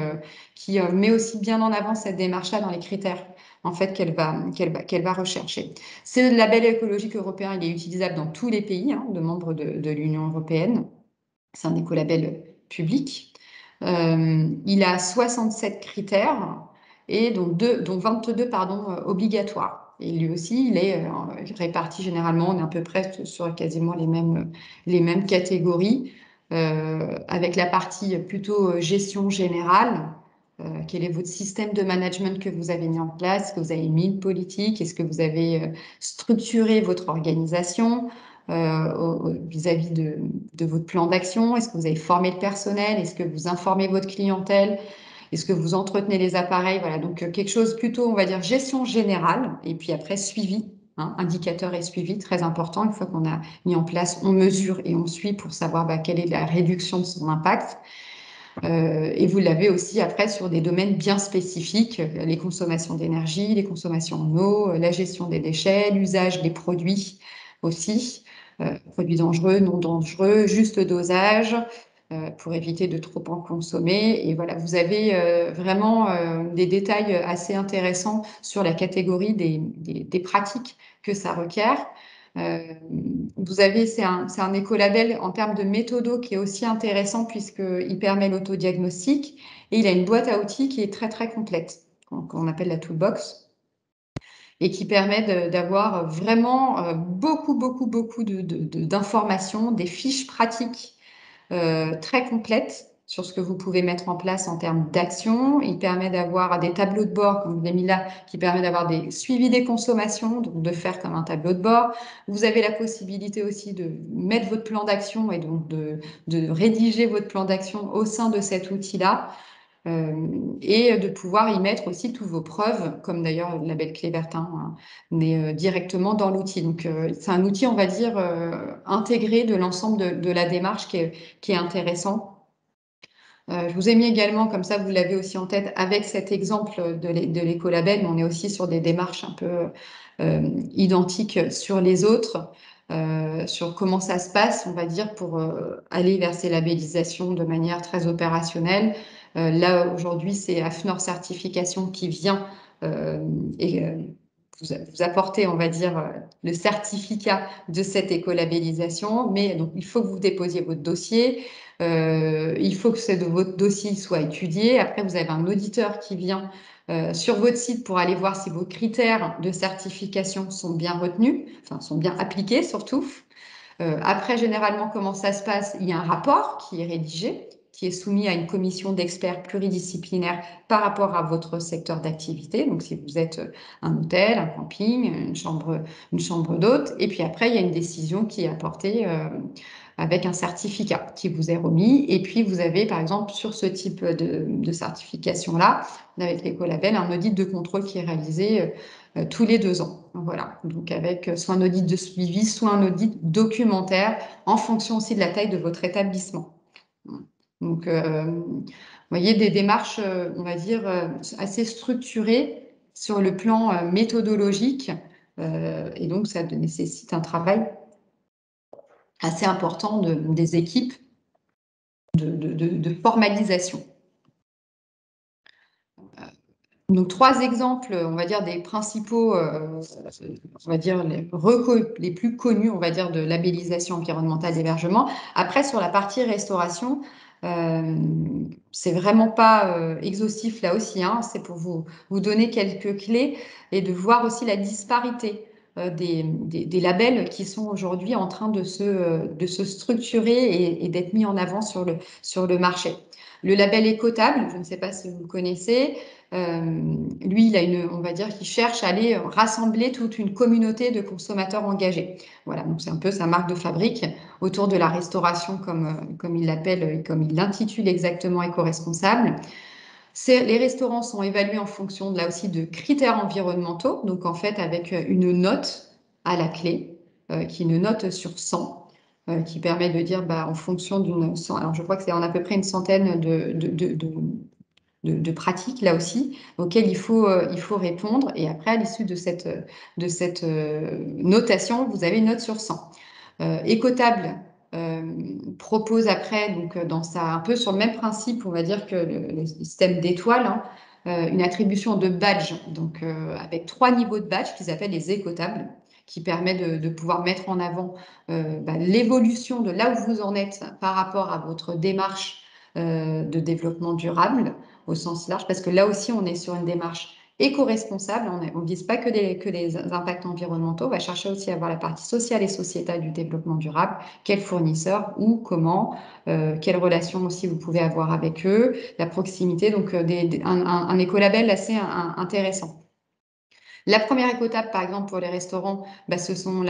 qui met aussi bien en avant cette démarche-là dans les critères. en fait, qu'elle va rechercher. Ce label écologique européen, il est utilisable dans tous les pays de membres de l'Union européenne. C'est un écolabel public. Il a 67 critères et dont 22 obligatoires. Et lui aussi, il est réparti généralement, on est à peu près sur quasiment les mêmes catégories, avec la partie plutôt gestion générale. Quel est votre système de management que vous avez mis en place? Est-ce que vous avez mis une politique? Est-ce que vous avez structuré votre organisation vis-à-vis de votre plan d'action? Est-ce que vous avez formé le personnel? Est-ce que vous informez votre clientèle? Est-ce que vous entretenez les appareils? Voilà, donc quelque chose plutôt, on va dire, gestion générale, et puis après suivi, indicateur et suivi, très important. Une fois qu'on a mis en place, on mesure et on suit pour savoir quelle est la réduction de son impact. Et vous l'avez aussi après sur des domaines bien spécifiques, les consommations d'énergie, les consommations en eau, la gestion des déchets, l'usage des produits aussi, produits dangereux, non dangereux, juste dosage, pour éviter de trop en consommer. Et voilà, vous avez vraiment des détails assez intéressants sur la catégorie des pratiques que ça requiert. C'est un écolabel en termes de méthodo qui est aussi intéressant puisqu'il permet l'autodiagnostic et il a une boîte à outils qui est très très complète, qu'on appelle la toolbox, et qui permet d'avoir vraiment beaucoup d'informations, des fiches pratiques très complète sur ce que vous pouvez mettre en place en termes d'action. Il permet d'avoir des tableaux de bord, comme je l'ai mis là, qui permet d'avoir des suivis des consommations, donc de faire comme un tableau de bord. Vous avez la possibilité aussi de mettre votre plan d'action et donc de rédiger votre plan d'action au sein de cet outil-là. Et de pouvoir y mettre aussi toutes vos preuves, comme d'ailleurs le label Clébertin, mais directement dans l'outil. Donc, c'est un outil, on va dire, intégré de l'ensemble de la démarche qui est intéressant. Je vous ai mis également, comme ça vous l'avez aussi en tête, avec cet exemple de l'écolabel, mais on est aussi sur des démarches un peu identiques sur les autres, sur comment ça se passe, on va dire, pour aller vers ces labellisations de manière très opérationnelle. Là, aujourd'hui, c'est AFNOR Certification qui vient et vous apporter, on va dire, le certificat de cette écolabellisation, mais donc il faut que vous déposiez votre dossier. Il faut que votre dossier soit étudié. Après, vous avez un auditeur qui vient sur votre site pour aller voir si vos critères de certification sont bien retenus, enfin sont bien appliqués surtout. Après, généralement, comment ça se passe? Il y a un rapport qui est rédigé, qui est soumis à une commission d'experts pluridisciplinaires par rapport à votre secteur d'activité. Donc, si vous êtes un hôtel, un camping, une chambre d'hôte, et puis après, il y a une décision qui est apportée avec un certificat qui vous est remis. Et puis, vous avez, par exemple, sur ce type de certification-là, avec l'écolabel, un audit de contrôle qui est réalisé tous les 2 ans. Voilà, donc avec soit un audit de suivi, soit un audit documentaire, en fonction aussi de la taille de votre établissement. Donc, vous voyez, des démarches, on va dire, assez structurées sur le plan méthodologique, et donc ça nécessite un travail assez important des équipes de formalisation. Donc, 3 exemples, on va dire, des principaux, on va dire, les plus connus, on va dire, de labellisation environnementale d'hébergement. Après, sur la partie restauration, c'est vraiment pas exhaustif là aussi, c'est pour vous donner quelques clés et de voir aussi la disparité des labels qui sont aujourd'hui en train de se structurer et d'être mis en avant sur le marché. Le label écotable, je ne sais pas si vous le connaissez, lui, on va dire qu'il cherche à aller rassembler toute une communauté de consommateurs engagés. Voilà, donc c'est un peu sa marque de fabrique autour de la restauration, comme il l'appelle et comme il l'intitule exactement, éco-responsable. Les restaurants sont évalués en fonction, là aussi, de critères environnementaux, donc en fait avec une note à la clé, qui est une note sur 100, qui permet de dire, en fonction alors je crois que c'est en à peu près une centaine de pratiques, là aussi, auxquelles il faut répondre. Et après, à l'issue de cette notation, vous avez une note sur 100. Écotable propose après, donc un peu sur le même principe, on va dire, que le système d'étoiles, une attribution de badge, donc avec 3 niveaux de badge qu'ils appellent les écotables, qui permet de pouvoir mettre en avant l'évolution de là où vous en êtes par rapport à votre démarche de développement durable au sens large, parce que là aussi, on est sur une démarche éco-responsable. On ne vise pas que les impacts environnementaux, on va chercher aussi à voir la partie sociale et sociétale du développement durable, quels fournisseurs, où, comment, quelles relations aussi vous pouvez avoir avec eux, la proximité, donc un écolabel assez intéressant. La première écotape, par exemple, pour les restaurants, ce sont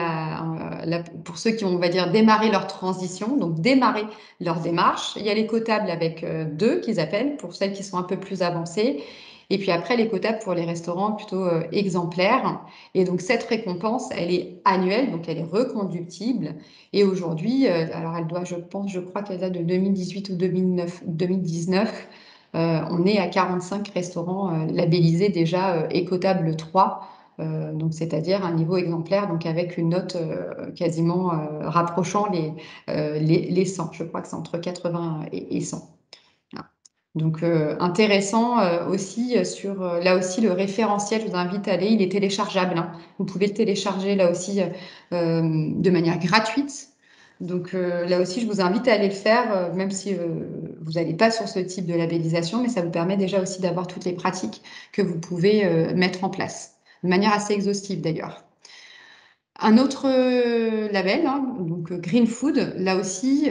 pour ceux qui ont, on va dire, démarré leur transition, donc démarrer leur démarche. Il y a l'écotable avec 2 qu'ils appellent, pour celles qui sont un peu plus avancées. Et puis après, l'écotable pour les restaurants plutôt exemplaires. Et donc, cette récompense, elle est annuelle, donc elle est reconductible. Et aujourd'hui, alors elle doit, je crois qu'elle date de 2018 ou 2019. On est à 45 restaurants labellisés déjà écotable 3, donc c'est-à-dire un niveau exemplaire, donc avec une note quasiment rapprochant les 100. Je crois que c'est entre 80 et 100. Voilà. Donc intéressant aussi sur là aussi le référentiel, je vous invite à aller, il est téléchargeable, hein. Vous pouvez le télécharger là aussi de manière gratuite. Donc là aussi, je vous invite à aller le faire, même si vous n'allez pas sur ce type de labellisation, mais ça vous permet déjà aussi d'avoir toutes les pratiques que vous pouvez mettre en place, de manière assez exhaustive d'ailleurs. Un autre label, hein, donc Green Food, là aussi,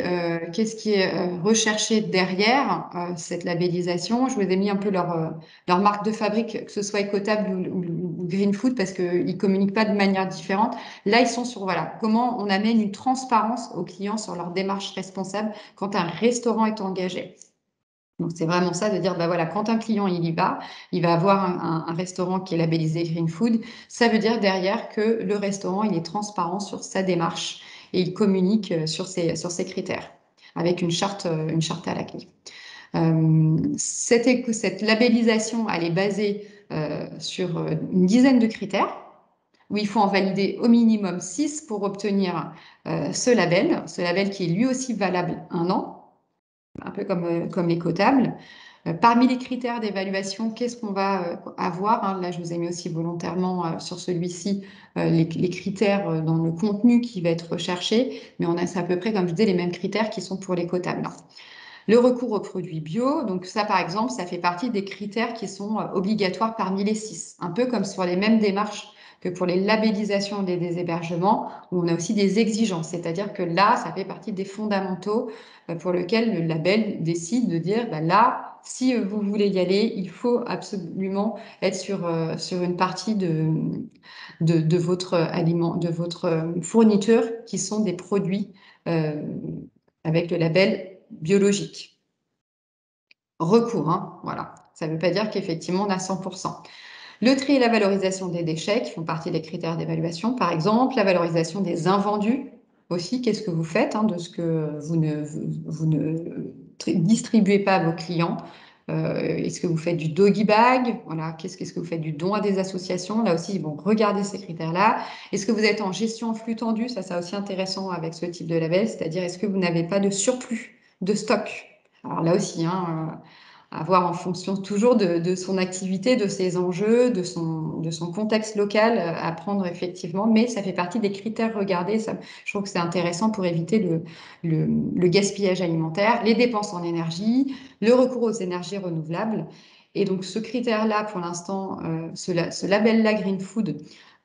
qu'est-ce qui est recherché derrière cette labellisation? Je vous ai mis un peu leur marque de fabrique, que ce soit écotable ou Green Food, parce qu'ils ne communiquent pas de manière différente. Là, ils sont sur, voilà, comment on amène une transparence aux clients sur leur démarche responsable quand un restaurant est engagé. Donc, c'est vraiment ça de dire, voilà, quand un client il va avoir un restaurant qui est labellisé Green Food. Ça veut dire derrière que le restaurant, il est transparent sur sa démarche et il communique sur ses critères avec une charte à la clé. Cette labellisation, elle est basée sur une dizaine de critères où il faut en valider au minimum 6 pour obtenir ce label qui est lui aussi valable 1 an, un peu comme l'écotable. Parmi les critères d'évaluation, qu'est-ce qu'on va avoir, hein? Là, je vous ai mis aussi volontairement sur celui-ci les critères dans le contenu qui va être recherché, mais c'est à peu près, comme je disais, les mêmes critères qui sont pour l'écotable. Le recours aux produits bio, donc ça, par exemple, ça fait partie des critères qui sont obligatoires parmi les 6, un peu comme sur les mêmes démarches que pour les labellisations des hébergements, où on a aussi des exigences, c'est-à-dire que là, ça fait partie des fondamentaux pour lesquels le label décide de dire, là, si vous voulez y aller, il faut absolument être sur une partie de votre aliment, de votre fourniture, qui sont des produits avec le label biologique. Recours, hein, voilà. Ça ne veut pas dire qu'effectivement on a 100%. Le tri et la valorisation des déchets qui font partie des critères d'évaluation, par exemple, la valorisation des invendus aussi. Qu'est-ce que vous faites de ce que vous ne distribuez pas à vos clients? Est-ce que vous faites du doggy bag? Voilà. Qu'est-ce que vous faites du don à des associations? Là aussi, ils vont regarder ces critères-là. Est-ce que vous êtes en gestion en flux tendu? Ça, c'est aussi intéressant avec ce type de label, c'est-à-dire est-ce que vous n'avez pas de surplus de stock? Alors là aussi, à voir en fonction toujours de son activité, de ses enjeux, de son contexte local, à prendre effectivement, mais ça fait partie des critères regardés. Ça, je trouve que c'est intéressant pour éviter le gaspillage alimentaire, les dépenses en énergie, le recours aux énergies renouvelables. Et donc ce critère-là, pour l'instant, ce label-là Green Food,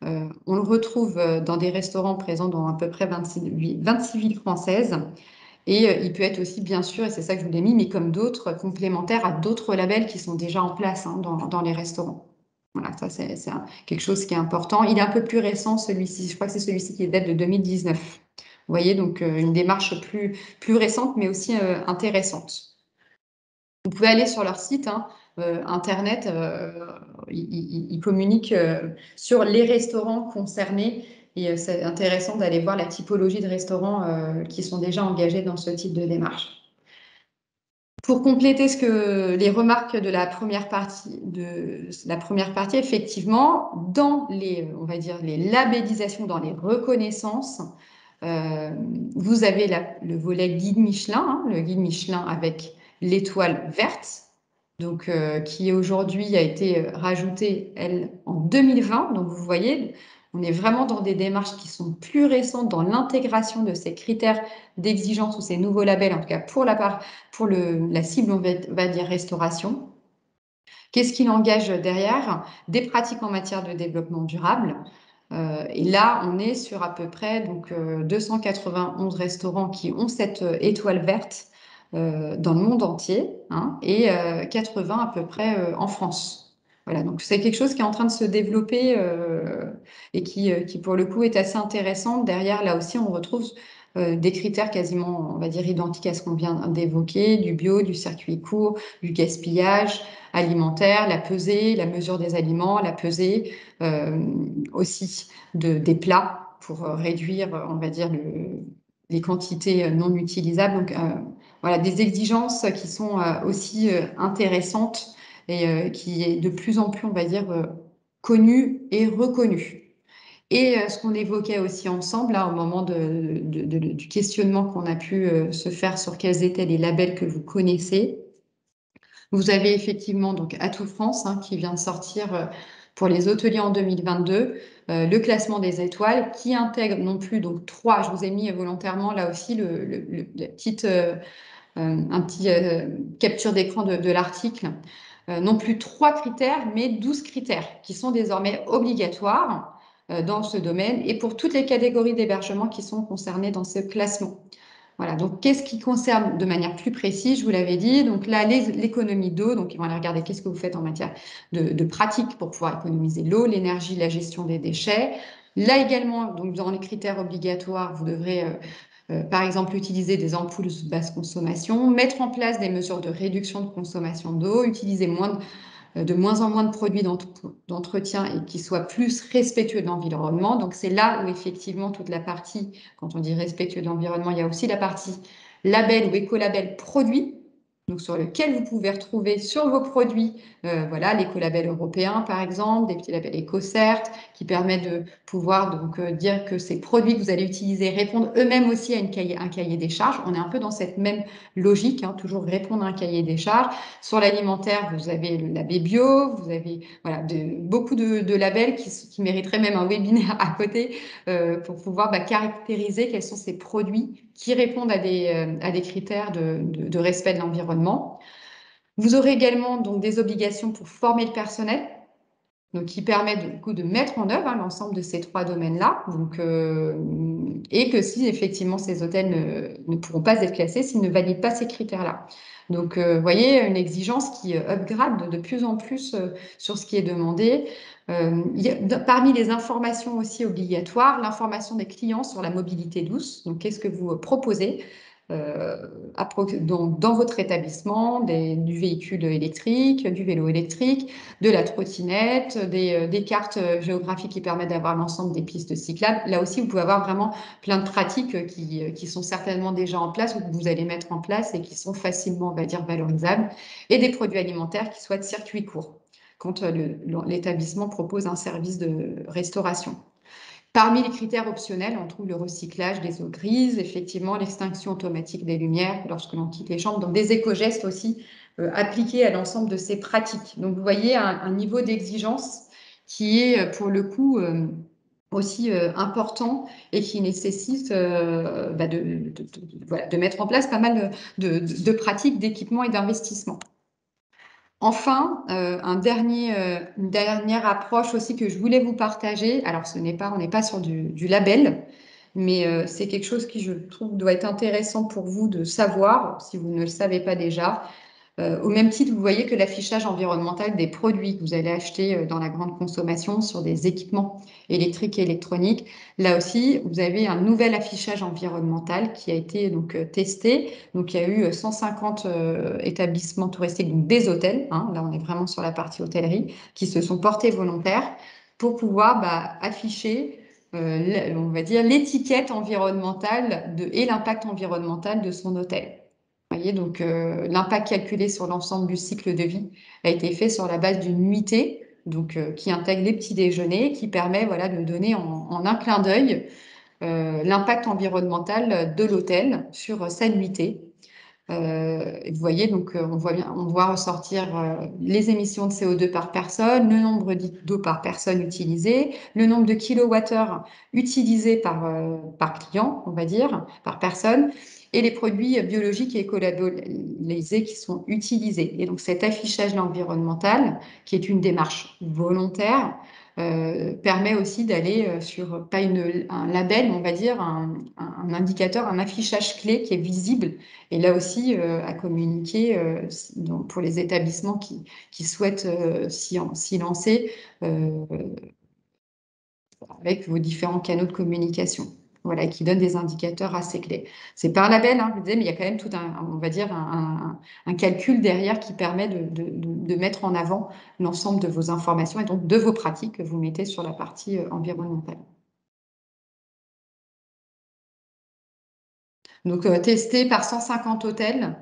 on le retrouve dans des restaurants présents dans à peu près 26 villes françaises. Et il peut être aussi, bien sûr, et c'est ça que je vous l'ai mis, mais comme d'autres, complémentaires à d'autres labels qui sont déjà en place dans les restaurants. Voilà, ça c'est quelque chose qui est important. Il est un peu plus récent, celui-ci. Je crois que c'est celui-ci qui date de 2019. Vous voyez, donc une démarche plus récente, mais aussi intéressante. Vous pouvez aller sur leur site, internet, ils communiquent sur les restaurants concernés. Et c'est intéressant d'aller voir la typologie de restaurants qui sont déjà engagés dans ce type de démarche. Pour compléter les remarques de la première partie, effectivement, dans on va dire, les labellisations, dans les reconnaissances, vous avez le volet guide Michelin, le guide Michelin avec l'étoile verte. donc qui aujourd'hui a été rajoutée, elle, en 2020. Donc vous voyez, on est vraiment dans des démarches qui sont plus récentes dans l'intégration de ces critères d'exigence ou ces nouveaux labels, en tout cas pour la cible, on va dire restauration. Qu'est-ce qu'il engage derrière? Des pratiques en matière de développement durable. Et là, on est sur à peu près donc, 291 restaurants qui ont cette étoile verte dans le monde entier, hein, et 80 à peu près en France. Voilà, donc c'est quelque chose qui est en train de se développer et qui, pour le coup, est assez intéressant. Derrière, là aussi, on retrouve des critères quasiment, on va dire, identiques à ce qu'on vient d'évoquer, du bio, du circuit court, du gaspillage alimentaire, la pesée, la mesure des aliments, la pesée aussi des plats pour réduire, on va dire, les quantités non utilisables. Donc voilà, des exigences qui sont aussi intéressantes et qui est de plus en plus, on va dire, connue et reconnue. Et ce qu'on évoquait aussi ensemble, là, au moment du questionnement qu'on a pu se faire sur quels étaient les labels que vous connaissez, vous avez effectivement donc Atout France, hein, qui vient de sortir pour les hôteliers en 2022, le classement des étoiles qui intègre non plus donc trois. Je vous ai mis volontairement là aussi la petite, un petit capture d'écran de l'article. Non plus trois critères, mais 12 critères qui sont désormais obligatoires dans ce domaine et pour toutes les catégories d'hébergement qui sont concernées dans ce classement. Voilà, donc qu'est-ce qui concerne de manière plus précise, je vous l'avais dit, donc là, l'économie d'eau, donc ils vont aller regarder qu'est-ce que vous faites en matière de pratique pour pouvoir économiser l'eau, l'énergie, la gestion des déchets. Là également, donc dans les critères obligatoires, vous devrez par exemple utiliser des ampoules basse consommation, mettre en place des mesures de réduction de consommation d'eau, utiliser de moins en moins de produits d'entretien et qui soient plus respectueux de l'environnement. Donc c'est là où effectivement toute la partie, quand on dit respectueux de l'environnement, il y a aussi la partie label ou écolabel produit, donc sur lequel vous pouvez retrouver sur vos produits, voilà, l'écolabel européen par exemple, des petits labels EcoCert qui permettent de pouvoir donc dire que ces produits que vous allez utiliser répondent eux-mêmes aussi à un cahier des charges. On est un peu dans cette même logique, hein, toujours répondre à un cahier des charges. Sur l'alimentaire, vous avez le label bio, vous avez voilà, beaucoup de labels qui mériteraient même un webinaire à côté pour pouvoir caractériser quels sont ces produits qui répondent à des critères de respect de l'environnement. Vous aurez également donc des obligations pour former le personnel, donc qui permettent du coup de mettre en œuvre l'ensemble de ces trois domaines-là. Donc, et que si effectivement ces hôtels ne pourront pas être classés s'ils ne valident pas ces critères-là. Donc, vous voyez, une exigence qui upgrade de plus en plus sur ce qui est demandé. Parmi les informations aussi obligatoires, l'information des clients sur la mobilité douce. Donc, qu'est-ce que vous proposez dans votre établissement, du véhicule électrique, du vélo électrique, de la trottinette, des cartes géographiques qui permettent d'avoir l'ensemble des pistes cyclables. Là aussi, vous pouvez avoir vraiment plein de pratiques qui sont certainement déjà en place ou que vous allez mettre en place et qui sont facilement, on va dire, valorisables. Et des produits alimentaires qui soient de circuit court quand l'établissement propose un service de restauration. Parmi les critères optionnels, on trouve le recyclage des eaux grises, effectivement l'extinction automatique des lumières lorsque l'on quitte les chambres, donc des éco-gestes aussi appliqués à l'ensemble de ces pratiques. Donc vous voyez un niveau d'exigence qui est pour le coup aussi important et qui nécessite voilà, de mettre en place pas mal de pratiques, d'équipements et d'investissements. Enfin, une dernière approche aussi que je voulais vous partager. Alors, on n'est pas sur du label, mais c'est quelque chose qui, je trouve, doit être intéressant pour vous de savoir, si vous ne le savez pas déjà. Au même titre, vous voyez que l'affichage environnemental des produits que vous allez acheter dans la grande consommation sur des équipements électriques et électroniques, là aussi, vous avez un nouvel affichage environnemental qui a été donc testé. Donc, il y a eu 150 établissements touristiques, donc des hôtels, hein, là on est vraiment sur la partie hôtellerie, qui se sont portés volontaires pour pouvoir afficher on va dire l'étiquette environnementale et l'impact environnemental de son hôtel. Vous voyez, donc l'impact calculé sur l'ensemble du cycle de vie a été fait sur la base d'une nuitée, donc qui intègre les petits déjeuners, qui permet voilà, de donner en un clin d'œil l'impact environnemental de l'hôtel sur sa nuitée. Vous voyez, donc on voit ressortir les émissions de CO2 par personne, le nombre d'eau par personne utilisée, le nombre de kilowattheures utilisés par client, on va dire, par personne, et les produits biologiques et écolabellisés qui sont utilisés. Et donc cet affichage environnemental, qui est une démarche volontaire, permet aussi d'aller sur, pas un label, on va dire, un indicateur, un affichage clé qui est visible et là aussi à communiquer pour les établissements qui souhaitent s'y lancer avec vos différents canaux de communication. Voilà, qui donnent des indicateurs assez clés. C'est pas un label, hein, je vous disais, mais il y a quand même tout on va dire, un calcul derrière qui permet de mettre en avant l'ensemble de vos informations et donc de vos pratiques que vous mettez sur la partie environnementale. Donc, testé par 150 hôtels.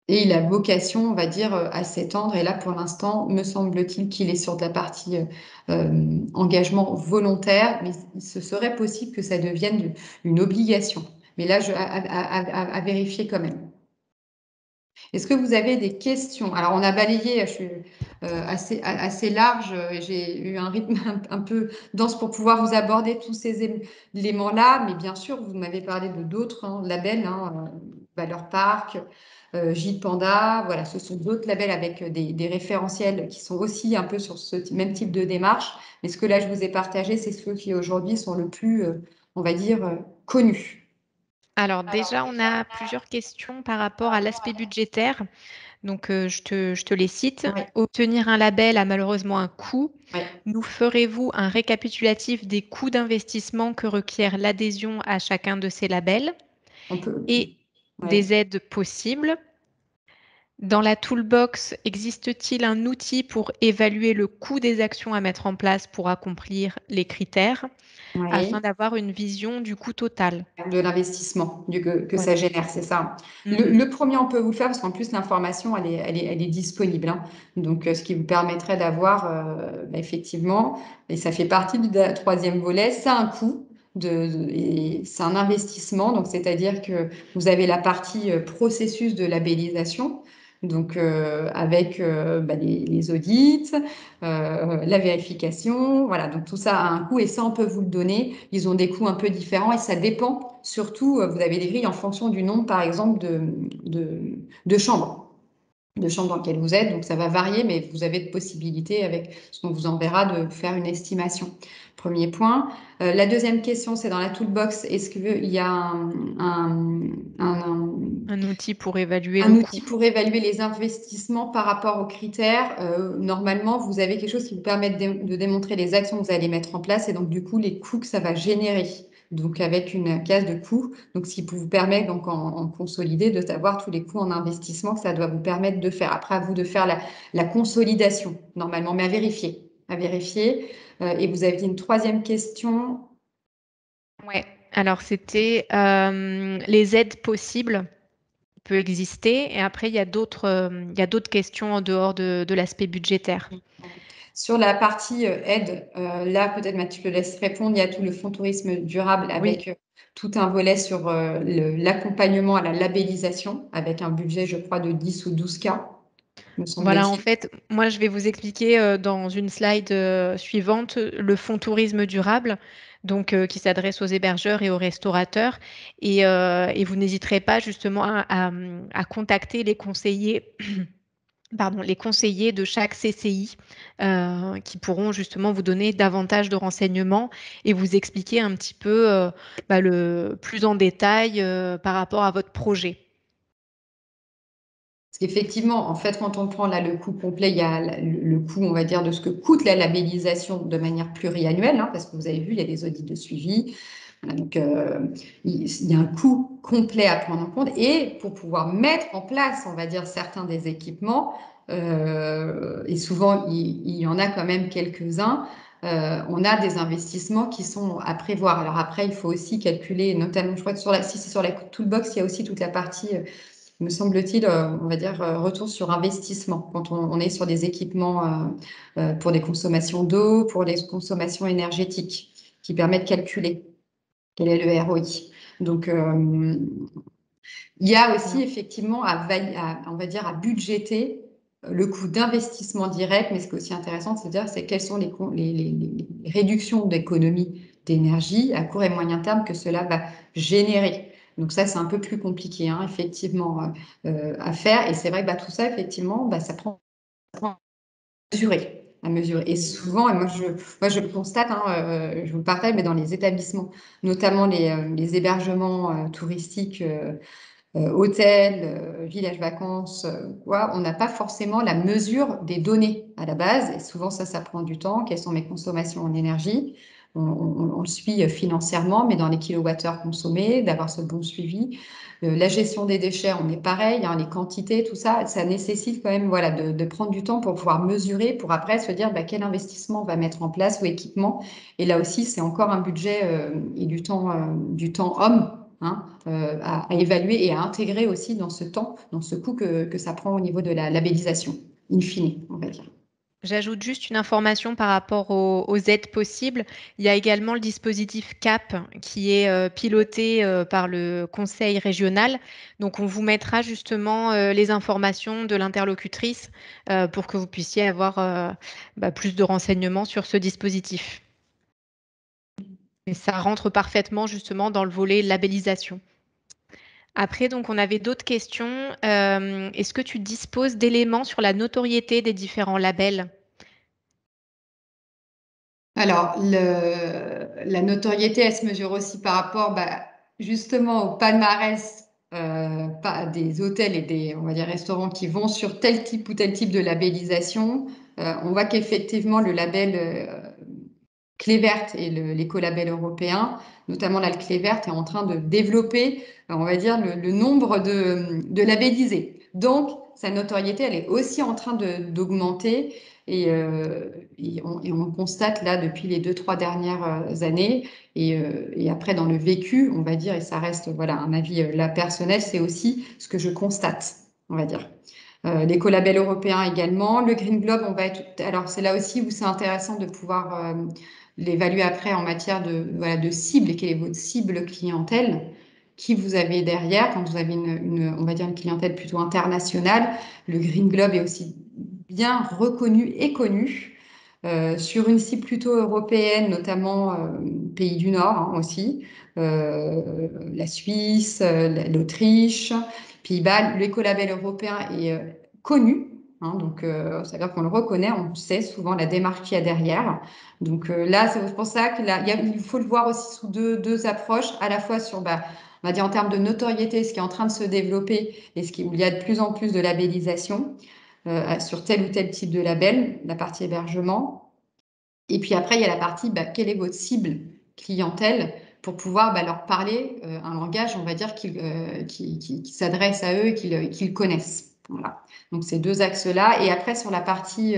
Et il a vocation, on va dire, à s'étendre. Et là, pour l'instant, me semble-t-il qu'il est sur de la partie engagement volontaire, mais ce serait possible que ça devienne une obligation. Mais là, à vérifier quand même. Est-ce que vous avez des questions? Alors, on a balayé, je suis assez large, j'ai eu un rythme un peu dense pour pouvoir vous aborder tous ces éléments-là, mais bien sûr, vous m'avez parlé de d'autres labels, Valeur Parc, Gîte Panda, voilà, ce sont d'autres labels avec des référentiels qui sont aussi un peu sur ce même type de démarche, mais ce que là, je vous ai partagé, c'est ceux qui aujourd'hui sont le plus, on va dire, connus. Alors déjà, on a plusieurs questions par rapport à l'aspect budgétaire. Donc, je te les cite. Ouais, Obtenir un label a malheureusement un coût. ouais, Nous ferez-vous un récapitulatif des coûts d'investissement que requiert l'adhésion à chacun de ces labels on peut. et Ouais. des aides possibles? Dans la toolbox, existe-t-il un outil pour évaluer le coût des actions à mettre en place pour accomplir les critères afin Ouais. d'avoir une vision du coût total? De l'investissement que Ouais. ça génère, c'est ça. Mhm. Le premier, on peut vous le faire parce qu'en plus, l'information, elle est disponible. Donc, ce qui vous permettrait d'avoir, effectivement, et ça fait partie du troisième volet, ça a un coût. Et c'est un investissement, donc c'est-à-dire que vous avez la partie processus de labellisation, donc avec les audits, la vérification, voilà, donc tout ça a un coût et ça, on peut vous le donner. Ils ont des coûts un peu différents et ça dépend. Surtout, vous avez des grilles en fonction du nombre, par exemple, de chambres dans lesquelles vous êtes. Donc, ça va varier, mais vous avez de possibilités avec ce qu'on vous enverra de faire une estimation. Premier point. La deuxième question, c'est dans la toolbox. Est-ce qu'il y a Un outil pour évaluer un le outil coût. pour évaluer les investissements par rapport aux critères? Normalement, vous avez quelque chose qui vous permet de démontrer les actions que vous allez mettre en place et donc du coup les coûts que ça va générer. Donc avec une case de coûts, donc ce qui vous permet donc en consolidé de savoir tous les coûts en investissement que ça doit vous permettre de faire. Après, à vous de faire la consolidation normalement, mais à vérifier, à vérifier. Et vous aviez une troisième question. Ouais. Alors, c'était les aides possibles peuvent exister. Et après, il y a d'autres questions en dehors de l'aspect budgétaire. Sur la partie aide, là, peut-être Mathieu, je te laisse répondre. Il y a tout le fonds tourisme durable Oui. avec tout un volet sur l'accompagnement à la labellisation avec un budget, je crois, de 10 ou 12K, me Voilà, en semble-t-il. fait, moi, je vais vous expliquer dans une slide suivante le fonds tourisme durable, donc qui s'adresse aux hébergeurs et aux restaurateurs. Et vous n'hésiterez pas justement à contacter les conseillers, pardon, les conseillers de chaque CCI qui pourront justement vous donner davantage de renseignements et vous expliquer un petit peu le plus en détail par rapport à votre projet. Parce qu'effectivement, en fait, quand on prend là le coût complet, il y a le coût, on va dire, de ce que coûte la labellisation de manière pluriannuelle, parce que vous avez vu, il y a des audits de suivi. Voilà, donc, il y a un coût complet à prendre en compte. Et pour pouvoir mettre en place, on va dire, certains des équipements, et souvent, il y en a quand même quelques-uns, on a des investissements qui sont à prévoir. Alors après, il faut aussi calculer, notamment, je crois que si c'est sur la toolbox, il y a aussi toute la partie me semble-t-il, on va dire, retour sur investissement quand on est sur des équipements pour des consommations d'eau, pour les consommations énergétiques, qui permettent de calculer quel est le ROI. Donc, Il y a aussi effectivement on va dire à budgéter le coût d'investissement direct, mais ce qui est aussi intéressant, c'est quelles sont les réductions d'économie d'énergie à court et moyen terme que cela va générer. Donc ça, c'est un peu plus compliqué, hein, effectivement, à faire. Et c'est vrai que tout ça, effectivement, ça prend à mesurer. À mesurer. Et souvent, et moi je le constate, hein, je vous le partage, mais dans les établissements, notamment les hébergements touristiques, hôtels, villages vacances, quoi, on n'a pas forcément la mesure des données à la base. Et souvent, ça prend du temps. Quelles sont mes consommations en énergie? On le suit financièrement, mais dans les kilowattheures consommés, d'avoir ce bon suivi. La gestion des déchets, on est pareil, hein, les quantités, tout ça, ça nécessite quand même voilà, de prendre du temps pour pouvoir mesurer, pour après se dire quel investissement on va mettre en place ou équipement. Et là aussi, c'est encore un budget et du temps homme, hein, à évaluer et à intégrer aussi dans ce temps, dans ce coût que ça prend au niveau de la labellisation, in fine, on va dire. J'ajoute juste une information par rapport aux aides possibles. Il y a également le dispositif CAP qui est piloté par le conseil régional. Donc, on vous mettra justement les informations de l'interlocutrice pour que vous puissiez avoir plus de renseignements sur ce dispositif. Et ça rentre parfaitement justement dans le volet labellisation. Après, donc, on avait d'autres questions. Est-ce que tu disposes d'éléments sur la notoriété des différents labels? Alors, la notoriété, elle se mesure aussi par rapport justement au palmarès des hôtels et des, on va dire, restaurants qui vont sur tel type ou tel type de labellisation. On voit qu'effectivement, le label Clé verte et l'écolabel européen, notamment là, le Clé verte est en train de développer, on va dire, le nombre de labellisés. Donc, sa notoriété, elle est aussi en train d'augmenter et on constate là depuis les 2-3 dernières années et après dans le vécu, on va dire, et ça reste voilà un avis là personnel, c'est aussi ce que je constate, on va dire. L'écolabel européen également, le Green Globe, on va être. Alors c'est là aussi où c'est intéressant de pouvoir l'évaluer après en matière de cible et quelle est votre cible clientèle, qui vous avez derrière. Quand vous avez on va dire une clientèle plutôt internationale, le Green Globe est aussi bien reconnu et connu. Sur une cible plutôt européenne, notamment pays du Nord hein, aussi, la Suisse, l'Autriche, Pays-Bas, l'écolabel européen est connu. Hein, donc, ça veut dire qu'on le reconnaît, on sait souvent la démarche qu'il y a derrière. Donc là, c'est pour ça qu'il faut le voir aussi sous deux approches, à la fois sur, on va dire en termes de notoriété, ce qui est en train de se développer et où il y a de plus en plus de labellisation sur tel ou tel type de label, la partie hébergement. Et puis après, il y a la partie, quelle est votre cible clientèle pour pouvoir leur parler un langage, on va dire, qui s'adresse à eux et qu'ils connaissent. Voilà. Donc ces deux axes-là. Et après, sur la partie,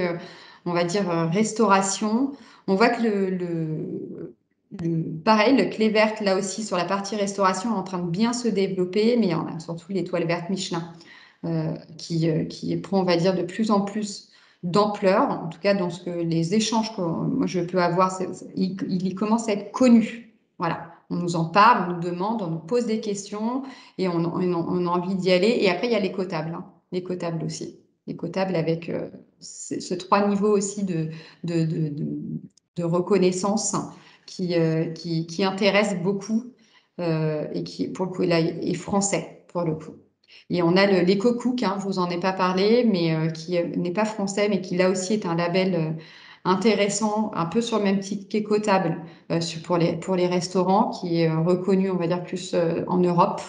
on va dire, restauration, on voit que pareil, le clé verte, là aussi, sur la partie restauration, est en train de bien se développer, mais il y en a surtout l'étoile verte Michelin qui prend, on va dire, de plus en plus d'ampleur, en tout cas dans les échanges que moi je peux avoir, il commence à être connu. Voilà, on nous en parle, on nous demande, on nous pose des questions et on a envie d'y aller. Et après, il y a l'écotables, hein, l'écotable aussi. L'écotable avec ce 3 niveaux aussi de, de, de, de reconnaissance qui intéresse beaucoup et qui, pour le coup, là, est français, pour le coup. Et on a l'EcoCook, hein, je vous en ai pas parlé, mais qui n'est pas français, mais qui là aussi est un label intéressant, un peu sur le même titre qu'Ecotable pour les restaurants, qui est reconnu, on va dire, plus en Europe.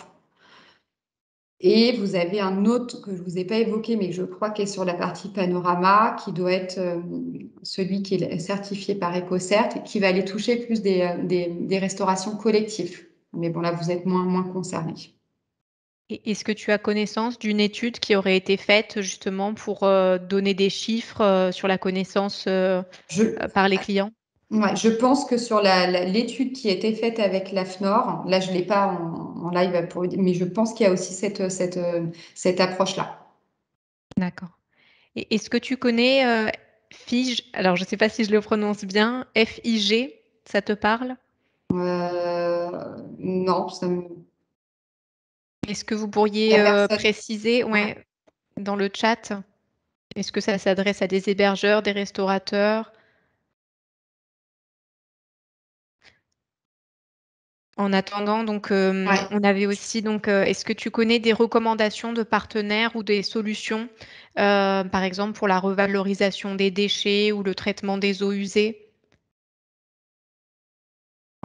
Et vous avez un autre que je vous ai pas évoqué, mais que je crois qu'il est sur la partie panorama, qui doit être celui qui est certifié par EcoCert, qui va aller toucher plus des restaurations collectives. Mais bon, là, vous êtes moins concernés. Et est-ce que tu as connaissance d'une étude qui aurait été faite justement pour donner des chiffres sur la connaissance Je, par les clients? Ouais, je pense que sur l'étude qui a été faite avec l'AFNOR, là je ne l'ai pas en live, mais je pense qu'il y a aussi cette approche-là. D'accord. Et est-ce que tu connais FIG, alors je ne sais pas si je le prononce bien, FIG, ça te parle? Non, Est-ce que vous pourriez La personne. préciser, Ouais. ouais, dans le chat, est-ce que ça s'adresse à des hébergeurs, des restaurateurs? En attendant, donc, Ouais. on avait aussi donc, est-ce que tu connais des recommandations de partenaires ou des solutions, par exemple pour la revalorisation des déchets ou le traitement des eaux usées?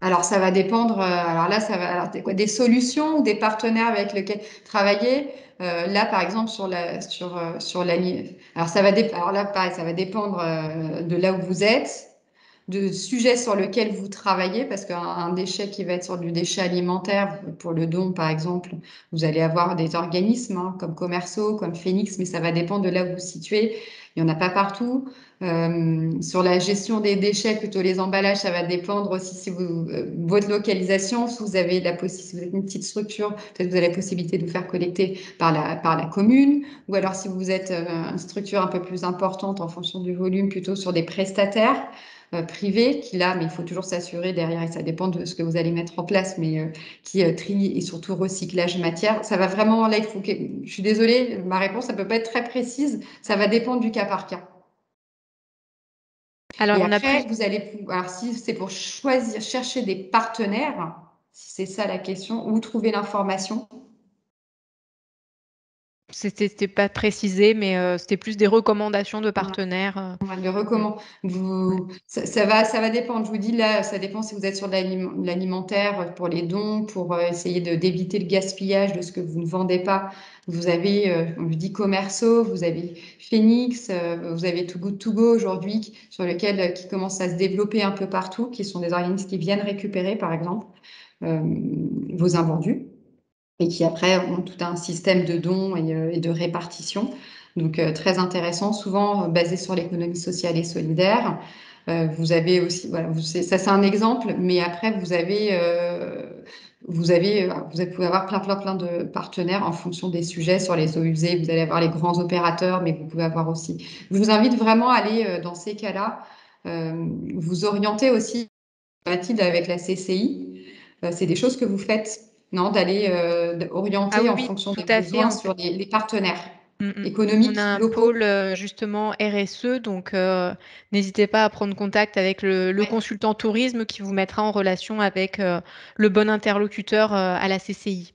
Alors ça va dépendre, alors là, ça va, alors des solutions ou des partenaires avec lesquels travailler. Là, par exemple, sur la ligne. Alors alors là, pareil, ça va dépendre de là où vous êtes, de sujets sur lesquels vous travaillez, parce qu'un déchet qui va être sur du déchet alimentaire, pour le don, par exemple, vous allez avoir des organismes comme Commerceau, comme Phoenix, mais ça va dépendre de là où vous vous situez. Il n'y en a pas partout. Sur la gestion des déchets, plutôt les emballages, ça va dépendre aussi si votre localisation, si vous avez si vous êtes une petite structure, peut-être vous avez la possibilité de vous faire collecter par la commune, ou alors si vous êtes une structure un peu plus importante en fonction du volume, plutôt sur des prestataires privés qui là, mais il faut toujours s'assurer derrière, et ça dépend de ce que vous allez mettre en place, mais qui trie et surtout recyclage matière. Ça va vraiment, là, je suis désolée, ma réponse, ça peut pas être très précise, ça va dépendre du cas par cas. Alors Et on a après, plus vous allez pouvoir, alors si c'est pour choisir, chercher des partenaires, si c'est ça la question, où trouver l'information. c'était pas précisé, mais, c'était plus des recommandations de Ouais. partenaires, Ouais, le mmh, recommande. ouais. Ça va dépendre. Je vous dis là, ça dépend si vous êtes sur de l'alimentaire pour les dons, pour essayer d'éviter le gaspillage de ce que vous ne vendez pas. Vous avez, on vous dit Commerceau, vous avez Phoenix, vous avez Too Good To Go aujourd'hui, sur lequel qui commence à se développer un peu partout, qui sont des organismes qui viennent récupérer, par exemple, euh, vos invendus et qui après ont tout un système de dons et de répartition. Donc très intéressant, souvent basé sur l'économie sociale et solidaire. Vous avez aussi, voilà, ça c'est un exemple, mais après vous pouvez avoir plein de partenaires en fonction des sujets sur les eaux usées. Vous allez avoir les grands opérateurs, mais vous pouvez avoir aussi. Je vous invite vraiment à aller dans ces cas-là, vous orienter aussi, Mathilde, avec la CCI. C'est des choses que vous faites, non, d'aller Ah orienter oui, en oui, fonction tout des à fait, besoins en sur fait. les partenaires On a économiques un locaux. pôle, justement RSE, donc, n'hésitez pas à prendre contact avec le Ouais. consultant tourisme qui vous mettra en relation avec, le bon interlocuteur, à la CCI.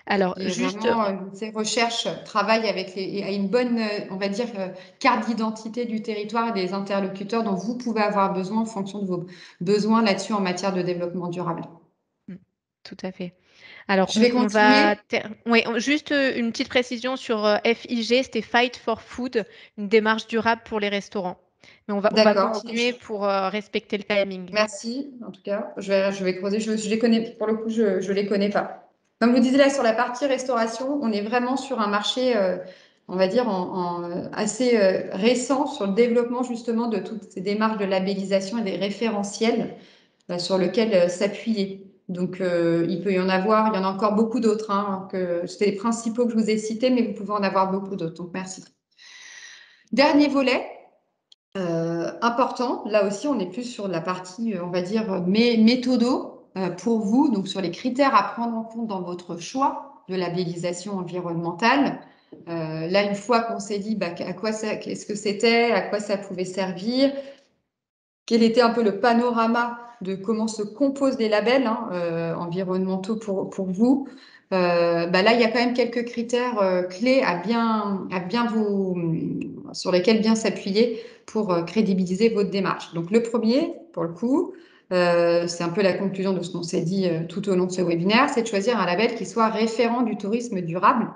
Alors Qui est juste vraiment, ces recherches travaillent avec et a une bonne, on va dire, carte d'identité du territoire et des interlocuteurs dont vous pouvez avoir besoin en fonction de vos besoins là-dessus en matière de développement durable. mmh, tout à fait. Alors Je vais on va continuer. ouais, juste, une petite précision sur, FIG, c'était Fight for Food, une démarche durable pour les restaurants. Mais on va D'accord. Ok. continuer pour, respecter le timing. Merci, en tout cas. Je vais creuser. Je les connais, pour le coup, je les connais pas. Comme vous disiez là, sur la partie restauration, on est vraiment sur un marché, on va dire, assez récent sur le développement justement de toutes ces démarches de labellisation et des référentiels sur lesquels s'appuyer. Donc, il peut y en avoir, il y en a encore beaucoup d'autres. C'était les principaux que je vous ai cités, mais vous pouvez en avoir beaucoup d'autres. Donc, merci. Dernier volet, important, là aussi, on est plus sur la partie, on va dire, méthodo pour vous, donc sur les critères à prendre en compte dans votre choix de labellisation environnementale. Là, une fois qu'on s'est dit à quoi ça, qu'est-ce que c'était, à quoi ça pouvait servir, quel était un peu le panorama de comment se composent les labels environnementaux pour vous. Là, il y a quand même quelques critères clés sur lesquels bien s'appuyer pour crédibiliser votre démarche. Donc, le premier, pour le coup, c'est un peu la conclusion de ce qu'on s'est dit tout au long de ce webinaire, c'est de choisir un label qui soit référent du tourisme durable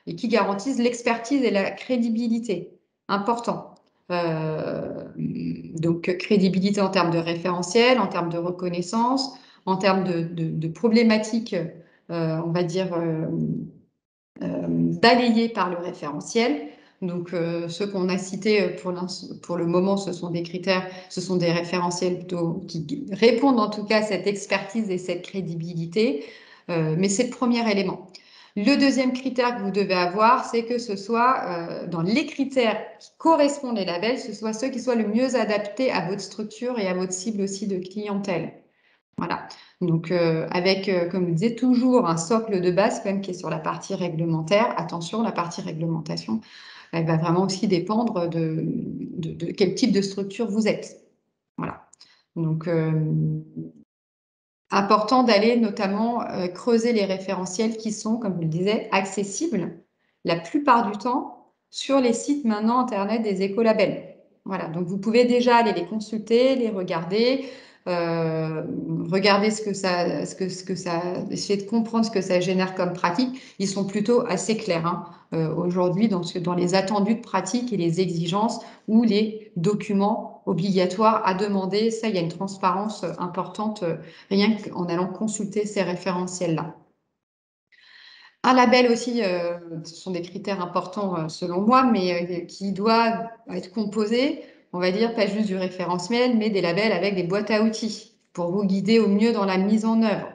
et qui garantisse l'expertise et la crédibilité. Important. Donc, crédibilité en termes de référentiel, en termes de reconnaissance, en termes de problématiques, on va dire, balayées par le référentiel. Donc, ceux qu'on a cités pour le moment, ce sont des critères, ce sont des référentiels plutôt qui répondent en tout cas à cette expertise et cette crédibilité. Mais c'est le premier élément. Le deuxième critère que vous devez avoir, c'est que ce soit dans les critères qui correspondent aux labels, ce soit ceux qui soient le mieux adaptés à votre structure et à votre cible aussi de clientèle. Voilà. Donc, avec, comme je disais, toujours un socle de base quand même qui est sur la partie réglementaire. Attention, la partie réglementation, elle va vraiment aussi dépendre de quel type de structure vous êtes. Voilà. Donc, important d'aller notamment creuser les référentiels qui sont, comme vous le disiez, accessibles la plupart du temps sur les sites maintenant Internet des écolabels. Voilà, donc vous pouvez déjà aller les consulter, les regarder, regarder ce que ça, essayer de comprendre ce que ça génère comme pratique. Ils sont plutôt assez clairs hein, aujourd'hui dans les attendus de pratique et les exigences ou les documents obligatoires à demander. Ça, il y a une transparence importante rien qu'en allant consulter ces référentiels-là. Un label aussi, ce sont des critères importants selon moi, mais qui doit être composé, on va dire, pas juste du référentiel, mais des labels avec des boîtes à outils pour vous guider au mieux dans la mise en œuvre.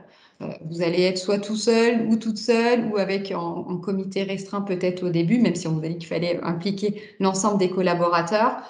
Vous allez être soit tout seul ou toute seule ou avec en comité restreint peut-être au début, même si on vous a dit qu'il fallait impliquer l'ensemble des collaborateurs.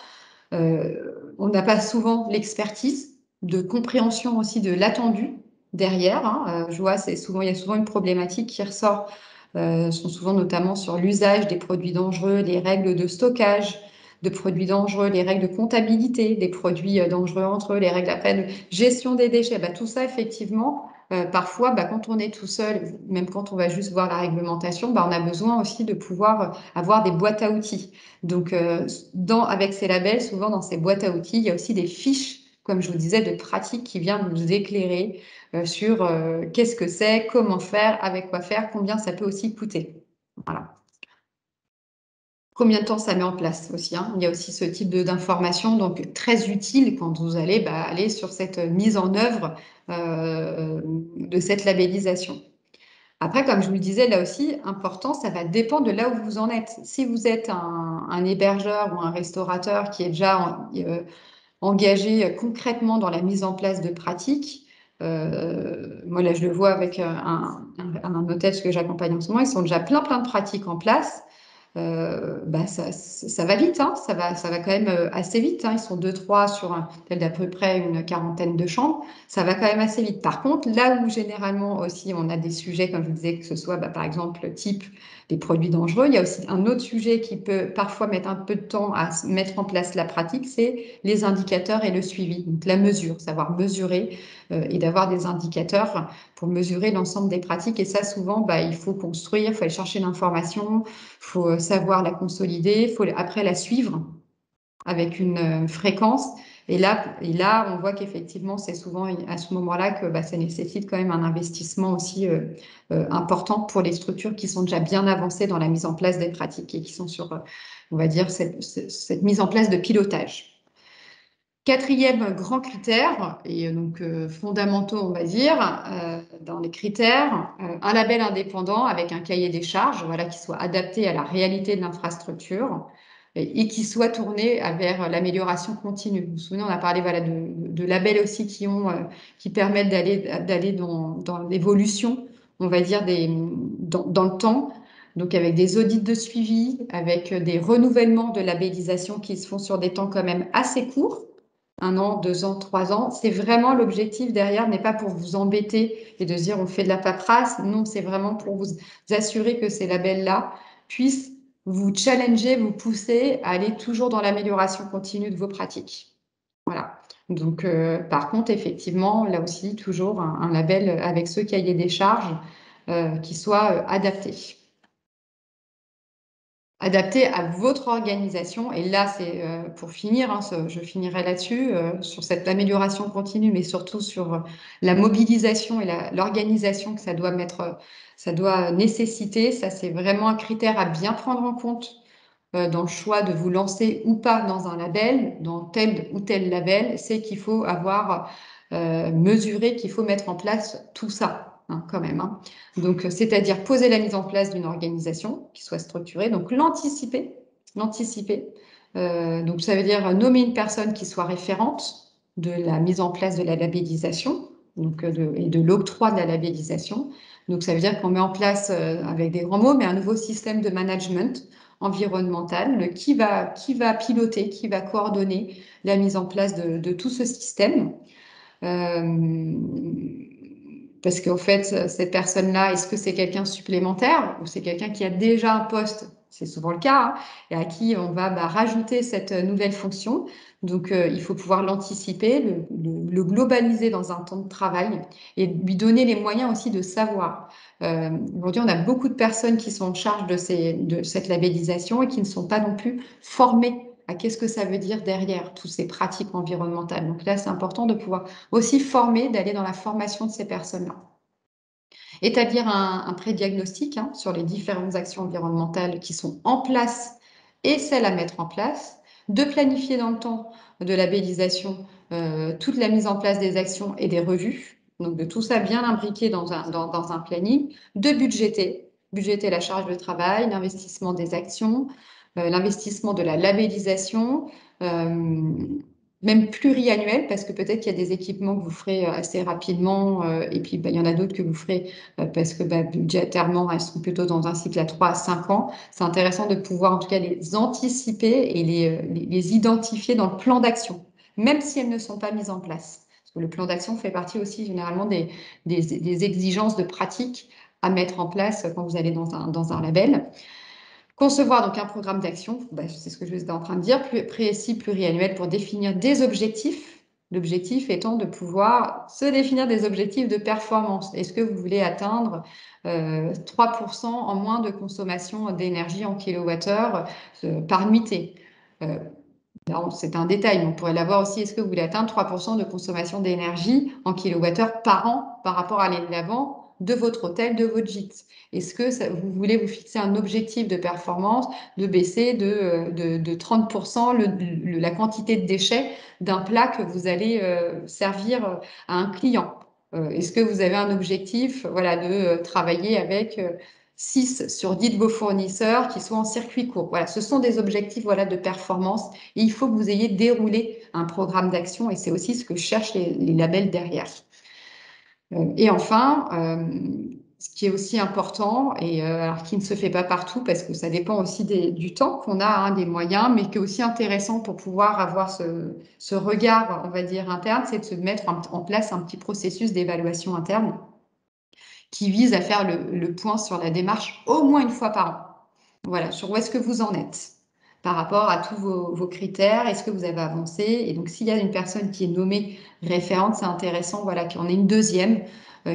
On n'a pas souvent l'expertise de compréhension aussi de l'attendu derrière. Hein. Je vois, il y a souvent une problématique qui ressort, sont souvent notamment sur l'usage des produits dangereux, les règles de stockage de produits dangereux, les règles de comptabilité des produits dangereux entre eux, les règles après de gestion des déchets. Tout ça, effectivement, parfois, quand on est tout seul, même quand on va juste voir la réglementation, on a besoin aussi de pouvoir avoir des boîtes à outils. Donc, avec ces labels, souvent dans ces boîtes à outils, il y a aussi des fiches, comme je vous disais, de pratique qui viennent vous éclairer sur qu'est-ce que c'est, comment faire, avec quoi faire, combien ça peut aussi coûter. Voilà. Combien de temps ça met en place aussi. Hein. Il y a aussi ce type d'information, donc très utile quand vous allez aller sur cette mise en œuvre de cette labellisation. Après, comme je vous le disais, là aussi, important, ça va dépendre de là où vous en êtes. Si vous êtes un hébergeur ou un restaurateur qui est déjà engagé concrètement dans la mise en place de pratiques, moi là je le vois avec un hôtel que j'accompagne en ce moment, ils sont déjà plein de pratiques en place. Ça va vite, hein, ça va quand même assez vite. Hein, ils sont 2-3 sur un tel d'à peu près une quarantaine de chambres. Ça va quand même assez vite. Par contre, là où généralement aussi on a des sujets, comme je vous disais, que ce soit par exemple type des produits dangereux, il y a aussi un autre sujet qui peut parfois mettre un peu de temps à mettre en place la pratique, c'est les indicateurs et le suivi. Donc la mesure, savoir mesurer et d'avoir des indicateurs pour mesurer l'ensemble des pratiques. Et ça, souvent, il faut construire, il faut aller chercher l'information, il faut savoir la consolider, il faut après la suivre avec une fréquence. Et là, on voit qu'effectivement, c'est souvent à ce moment-là que ça nécessite quand même un investissement aussi important pour les structures qui sont déjà bien avancées dans la mise en place des pratiques et qui sont sur, on va dire, cette mise en place de pilotage. Quatrième grand critère, et donc fondamentaux, on va dire, dans les critères, un label indépendant avec un cahier des charges, voilà, qui soit adapté à la réalité de l'infrastructure et qui soit tourné vers l'amélioration continue. Vous vous souvenez, on a parlé voilà, de labels aussi qui permettent d'aller dans l'évolution, on va dire, dans le temps. Donc avec des audits de suivi, avec des renouvellements de labellisation qui se font sur des temps quand même assez courts, 1 an, 2 ans, 3 ans. C'est vraiment l'objectif derrière, n'est pas pour vous embêter et de se dire on fait de la paperasse. Non, c'est vraiment pour vous assurer que ces labels-là puissent vous challenger, vous pousser à aller toujours dans l'amélioration continue de vos pratiques. Voilà. Donc, par contre, effectivement, là aussi, toujours un label avec ce cahier des charges qui soit adapté. Adapté à votre organisation. Et là, c'est pour finir, hein, je finirai là-dessus, sur cette amélioration continue, mais surtout sur la mobilisation et l'organisation que ça doit nécessiter. Ça, c'est vraiment un critère à bien prendre en compte dans le choix de vous lancer ou pas dans un label, dans tel ou tel label. C'est qu'il faut avoir mesuré, qu'il faut mettre en place tout ça. Hein, quand même. Hein. Donc, c'est-à-dire poser la mise en place d'une organisation qui soit structurée, donc l'anticiper. Donc, ça veut dire nommer une personne qui soit référente de la mise en place de la labellisation donc, et de l'octroi de la labellisation. Donc, ça veut dire qu'on met en place, avec des grands mots, mais un nouveau système de management environnemental qui va piloter, qui va coordonner la mise en place de tout ce système. Parce qu'en fait, cette personne-là, est-ce que c'est quelqu'un supplémentaire ou c'est quelqu'un qui a déjà un poste? C'est souvent le cas, hein, et à qui on va rajouter cette nouvelle fonction. Donc, il faut pouvoir l'anticiper, le globaliser dans un temps de travail et lui donner les moyens aussi de savoir. Aujourd'hui, on a beaucoup de personnes qui sont en charge de cette labellisation et qui ne sont pas non plus formées à qu'est-ce que ça veut dire derrière toutes ces pratiques environnementales. Donc là, c'est important de pouvoir aussi former, d'aller dans la formation de ces personnes-là. Établir un pré-diagnostic, hein, sur les différentes actions environnementales qui sont en place et celles à mettre en place, de planifier dans le temps de labellisation toute la mise en place des actions et des revues, donc de tout ça bien imbriqué dans un planning, de budgéter la charge de travail, l'investissement des actions, l'investissement de la labellisation, même pluriannuel, parce que peut-être qu'il y a des équipements que vous ferez assez rapidement, et puis il y en a d'autres que vous ferez parce que budgétairement, elles sont plutôt dans un cycle à 3 à 5 ans. C'est intéressant de pouvoir en tout cas les anticiper et les identifier dans le plan d'action, même si elles ne sont pas mises en place. Parce que le plan d'action fait partie aussi généralement des exigences de pratique à mettre en place quand vous allez dans un label. Concevoir donc un programme d'action, c'est ce que je vous étais en train de dire, plus précis, pluriannuel, pour définir des objectifs. L'objectif étant de pouvoir se définir des objectifs de performance. Est-ce que vous voulez atteindre 3% en moins de consommation d'énergie en kilowattheure par nuitée? C'est un détail, mais on pourrait l'avoir aussi. Est-ce que vous voulez atteindre 3% de consommation d'énergie en kilowattheure par an par rapport à l'année d'avant de votre hôtel, de votre gîte? Est-ce que vous voulez vous fixer un objectif de performance, de baisser de 30% la quantité de déchets d'un plat que vous allez servir à un client? Est-ce que vous avez un objectif, voilà, de travailler avec 6 sur 10 de vos fournisseurs qui soient en circuit court? Voilà, ce sont des objectifs, voilà, de performance. Et il faut que vous ayez déroulé un programme d'action et c'est aussi ce que cherchent les labels derrière. Et enfin, ce qui est aussi important, et alors qui ne se fait pas partout parce que ça dépend aussi du temps qu'on a, hein, des moyens, mais qui est aussi intéressant pour pouvoir avoir ce regard, on va dire, interne, c'est de se mettre en place un petit processus d'évaluation interne qui vise à faire le point sur la démarche au moins une fois par an. Voilà, sur où est-ce que vous en êtes par rapport à tous vos critères, est-ce que vous avez avancé? Et donc, s'il y a une personne qui est nommée référente, c'est intéressant, voilà, qu'il y en ait une deuxième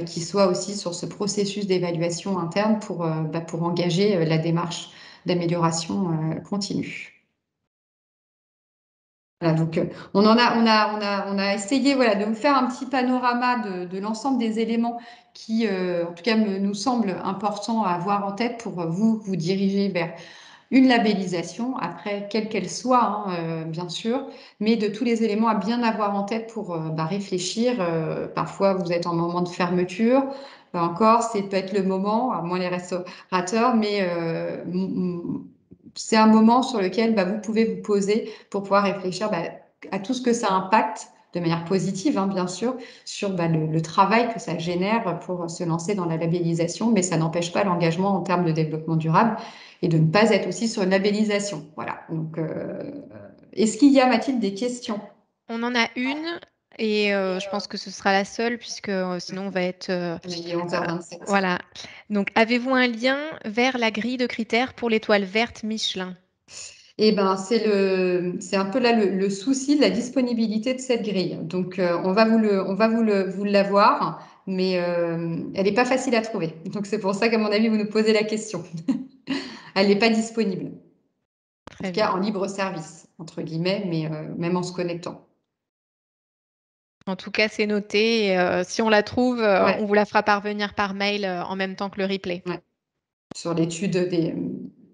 qui soit aussi sur ce processus d'évaluation interne pour engager la démarche d'amélioration continue. Voilà, donc on a essayé, voilà, de vous faire un petit panorama de l'ensemble des éléments qui, en tout cas, nous semblent importants à avoir en tête pour vous diriger vers une labellisation, après, quelle qu'elle soit, hein, bien sûr, mais de tous les éléments à bien avoir en tête pour réfléchir. Parfois, vous êtes en moment de fermeture. Là encore, c'est peut-être le moment, à moins les restaurateurs, mais c'est un moment sur lequel vous pouvez vous poser pour pouvoir réfléchir à tout ce que ça impacte de manière positive, hein, bien sûr, sur le travail que ça génère pour se lancer dans la labellisation, mais ça n'empêche pas l'engagement en termes de développement durable et de ne pas être aussi sur une labellisation. Voilà. Donc, est-ce qu'il y a, Mathilde, des questions? On en a une et je pense que ce sera la seule puisque sinon on va être Il est 11h27. voilà. Donc, avez-vous un lien vers la grille de critères pour l'étoile verte Michelin? Eh ben, c'est un peu là le souci de la disponibilité de cette grille. Donc, on va vous l'avoir, mais elle n'est pas facile à trouver. Donc, c'est pour ça qu'à mon avis, vous nous posez la question. Elle n'est pas disponible. En Très tout cas, bien. en libre service, entre guillemets, mais même en se connectant. En tout cas, c'est noté. Et, si on la trouve, on Ouais, vous la fera parvenir par mail en même temps que le replay. ouais. Sur l'étude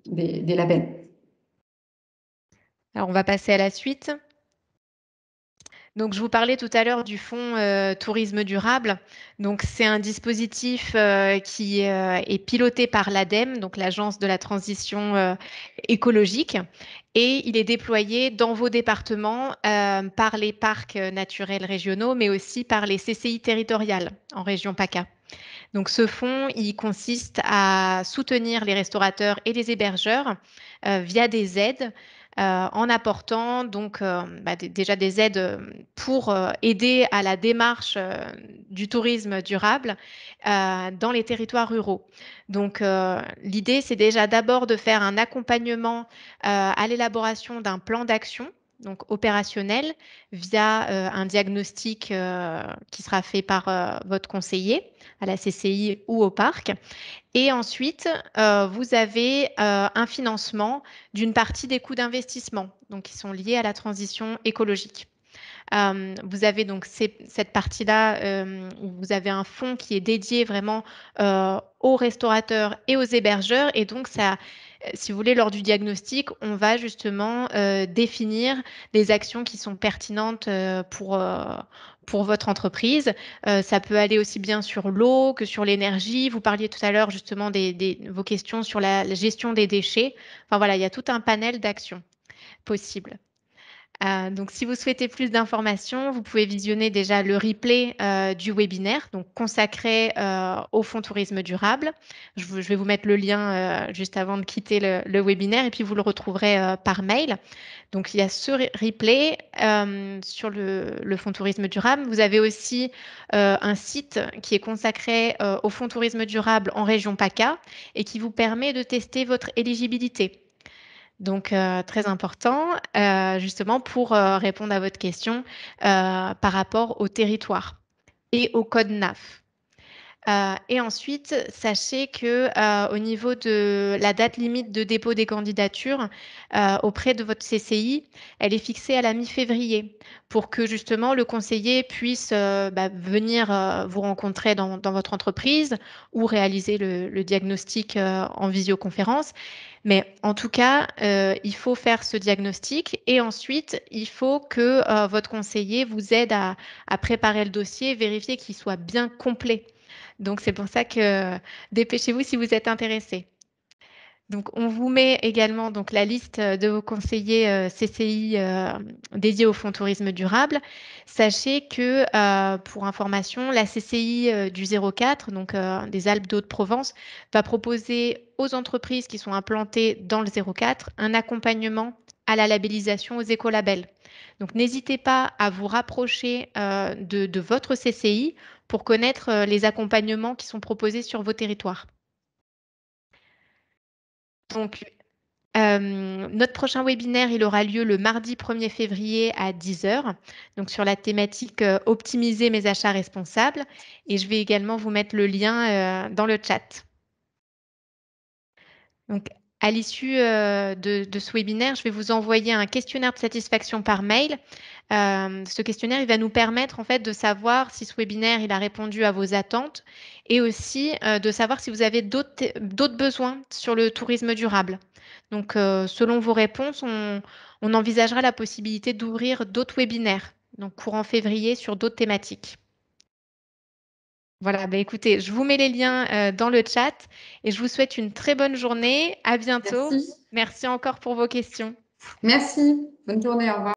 des labels. Alors, on va passer à la suite. Donc, je vous parlais tout à l'heure du fonds tourisme durable. Donc, c'est un dispositif qui est piloté par l'ADEME, donc l'Agence de la transition écologique, et il est déployé dans vos départements par les parcs naturels régionaux, mais aussi par les CCI territoriales en région PACA. Donc, ce fonds, il consiste à soutenir les restaurateurs et les hébergeurs via des aides en apportant donc déjà des aides pour aider à la démarche du tourisme durable dans les territoires ruraux. Donc, l'idée, c'est déjà d'abord de faire un accompagnement à l'élaboration d'un plan d'action, donc opérationnel, via un diagnostic qui sera fait par votre conseiller à la CCI ou au parc. Et ensuite, vous avez un financement d'une partie des coûts d'investissement, donc qui sont liés à la transition écologique. Vous avez donc cette partie-là où vous avez un fonds qui est dédié vraiment aux restaurateurs et aux hébergeurs. Et donc, ça, si vous voulez, lors du diagnostic, on va justement définir des actions qui sont pertinentes pour votre entreprise. Ça peut aller aussi bien sur l'eau que sur l'énergie. Vous parliez tout à l'heure justement vos questions sur la gestion des déchets. Enfin voilà, il y a tout un panel d'actions possibles. Donc, si vous souhaitez plus d'informations, vous pouvez visionner déjà le replay du webinaire, donc consacré au fonds tourisme durable. Je vais vous mettre le lien juste avant de quitter le webinaire et puis vous le retrouverez par mail. Donc, il y a ce replay sur le fonds tourisme durable. Vous avez aussi un site qui est consacré au fonds tourisme durable en région PACA et qui vous permet de tester votre éligibilité. Donc, très important, justement pour répondre à votre question par rapport au territoire et au code NAF. Et ensuite, sachez que au niveau de la date limite de dépôt des candidatures auprès de votre CCI, elle est fixée à la mi-février pour que justement le conseiller puisse venir vous rencontrer dans votre entreprise ou réaliser le diagnostic en visioconférence. Mais en tout cas, il faut faire ce diagnostic et ensuite, il faut que votre conseiller vous aide à préparer le dossier, vérifier qu'il soit bien complet. Donc, c'est pour ça que dépêchez-vous si vous êtes intéressé. Donc, on vous met également donc, la liste de vos conseillers CCI dédiés au fonds tourisme durable. Sachez que, pour information, la CCI du 04, donc des Alpes d'Haute-Provence, va proposer aux entreprises qui sont implantées dans le 04 un accompagnement à la labellisation aux écolabels. Donc, n'hésitez pas à vous rapprocher de votre CCI pour connaître les accompagnements qui sont proposés sur vos territoires. Donc, notre prochain webinaire, il aura lieu le mardi 1er février à 10 heures, donc sur la thématique optimiser mes achats responsables. Et je vais également vous mettre le lien dans le chat. Donc, à l'issue de ce webinaire, je vais vous envoyer un questionnaire de satisfaction par mail. Ce questionnaire, il va nous permettre en fait de savoir si ce webinaire, il a répondu à vos attentes et aussi de savoir si vous avez d'autres besoins sur le tourisme durable. Donc, selon vos réponses, on envisagera la possibilité d'ouvrir d'autres webinaires, donc courant février, sur d'autres thématiques. Voilà, bah écoutez, je vous mets les liens dans le chat et je vous souhaite une très bonne journée. À bientôt. Merci. Merci encore pour vos questions. Merci. Bonne journée. Au revoir.